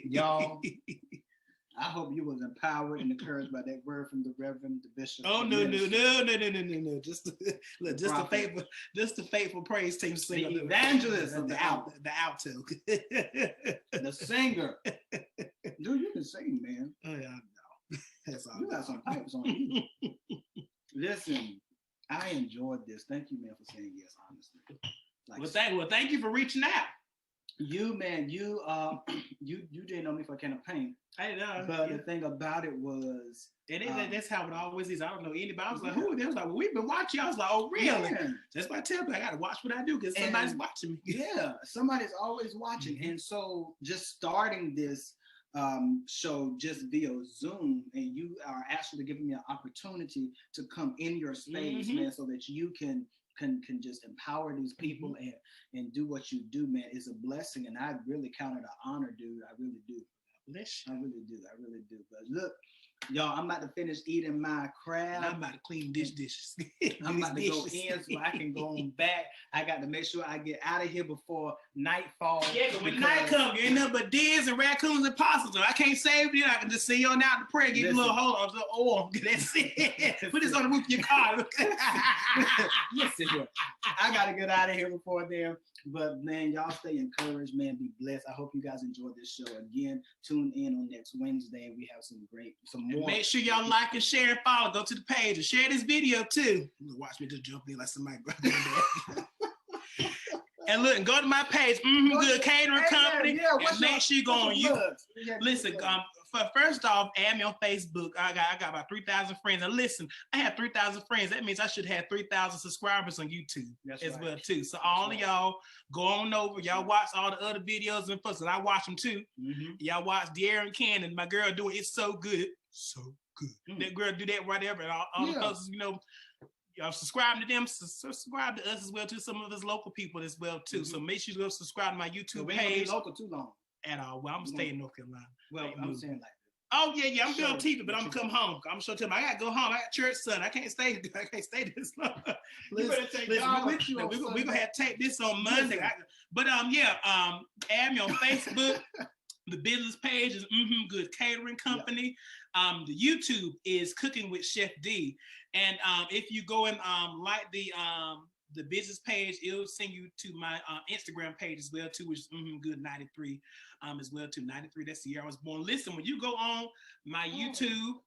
Y'all, I hope you was empowered and encouraged by that word from the Reverend, the Bishop. Oh no. Just the faithful praise team singer. The evangelist of the alto. The singer. Dude, you can sing, man. Oh yeah, no. That's all. You got some pipes on you. Listen, I enjoyed this. Thank you, man, for saying yes, honestly. Thank you for reaching out. You, man, you didn't know me for campaign. I know. But the thing about it was, that's how it always is. I don't know anybody. I was like, who? They was like, well, we've been watching. I was like, oh, really? Yeah. That's why I tell people I gotta watch what I do, because somebody's watching me. Yeah, somebody's always watching. And so just starting this show just via Zoom, and you are actually giving me an opportunity to come in your space, man, so that you can just empower these people and do what you do, man, is a blessing. And I really count it an honor, dude. I really do. I really do. But look, y'all, I'm about to finish eating my crab. And I'm about to clean dishes. I'm about to go in so I can go on back. I got to make sure I get out of here before nightfall. Yeah, but when night comes, you ain't nothing but deers and raccoons and possums. So I can't save you. I can just send you on out the prayer, give you a little hold on, a little oil. That's it. Put this on the roof of your car. Listen here. I got to get out of here before then. But man, y'all stay encouraged, man. Be blessed. I hope you guys enjoyed this show. Again, tune in on next Wednesday. We have some more. And make sure y'all like and share and follow. Go to the page and share this video too. Watch me just jump in like somebody. And look, and go to my page, Good Catering Company, and make sure you go on YouTube. Listen, first off, add me on Facebook. I got about 3,000 friends. And listen, I have 3,000 friends. That means I should have 3,000 subscribers on YouTube well too. So all of y'all go on over. Y'all watch all the other videos and posts. And I watch them too. Y'all watch De-Ven Atkinson, my girl doing it so good. So good. That girl do that whatever. And all the posts, y'all subscribe to them, subscribe to us as well too. Some of us local people as well too. So make sure you go subscribe to my YouTube page. We ain't local too long at all. Well, I'm staying in North Carolina. Well, I'm saying like. Oh yeah, I'm doing TV, but I'm gonna come home. I'm sure tell them I gotta go home. I got church son. I can't stay this long. You better take God with you. We're gonna have to take this on Monday. Add me on Facebook. The business page is Good Catering Company. The YouTube is Cooking with Chef D. And if you go and like the business page. It'll send you to my Instagram page as well too, which is good 93 as well too. 93. That's the year I was born. Listen, when you go on my YouTube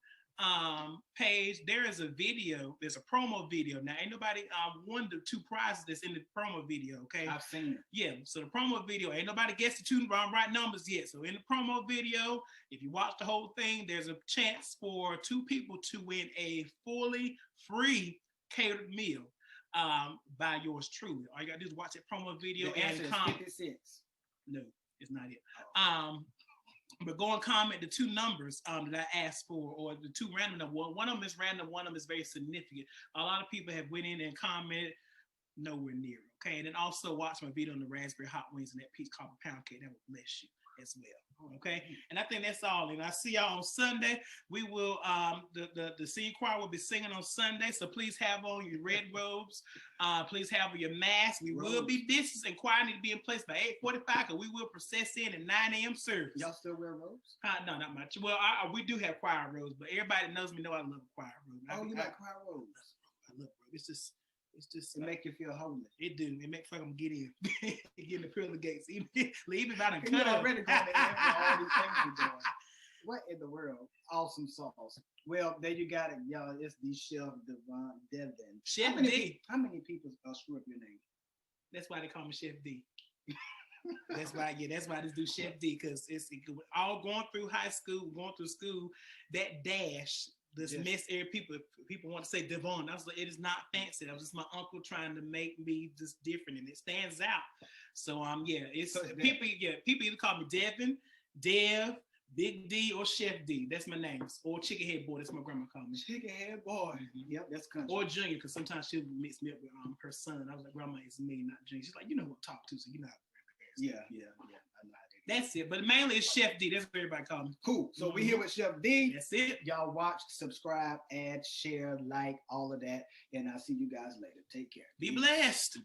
page, there is a video. There's a promo video. Now, ain't nobody won the 2 prizes that's in the promo video. Okay, I've seen it. Yeah, so the promo video, ain't nobody guessed the 2 right numbers yet. So in the promo video, if you watch the whole thing, there's a chance for 2 people to win a fully free catered meal by yours truly. All you gotta do is watch that promo video and comment. 50 cents. No, it's not it. But go and comment the 2 numbers that I asked for, or the 2 random numbers. One of them is random, one of them is very significant. A lot of people have went in and commented nowhere near it. Okay, and then also watch my video on the raspberry hot wings and that peach cobbler pound cake. That will bless you as well. Okay, and I think that's all. And I see y'all on Sunday. We will the singing choir will be singing on Sunday. So please have on your red robes. Please have on your mask. We will be distant, and choir need to be in place by 8:45 because we will process in at 9 a.m. service. Y'all still wear robes? No, not much. Well, we do have choir robes, but everybody that knows me know I love choir robes. You like choir robes? I love robes. It's just it make you feel holy. It do. It make them get in. Get in the pearly gates. Leave it out and cut up. Already going in all these things you're doing. What in the world? Awesome sauce. Well, there you got it, y'all. It's the Chef De-Ven. Chef D. How many people screw up your name? That's why they call me Chef D. That's why this dude Chef D, because it's all going through high school, going through school, that dash. This mess area people want to say Devon. I was like, it is not fancy. That was just my uncle trying to make me just different, and it stands out. So people either call me Devin, Dev, Big D, or Chef D. That's my names. Or Chicken Head Boy. That's my grandma called me. Chicken Head Boy. Mm-hmm. Yep, that's country. Or Junior, because sometimes she'll mix me up with her son. I was like, Grandma, it's me, not Junior. She's like, you know who to talk to, so you know how to Yeah. I know how to. That's it. But mainly it's Chef D. That's what everybody calls me. Cool. So we're here with Chef D. That's it. Y'all watch, subscribe, add, share, like, all of that. And I'll see you guys later. Take care. Be blessed.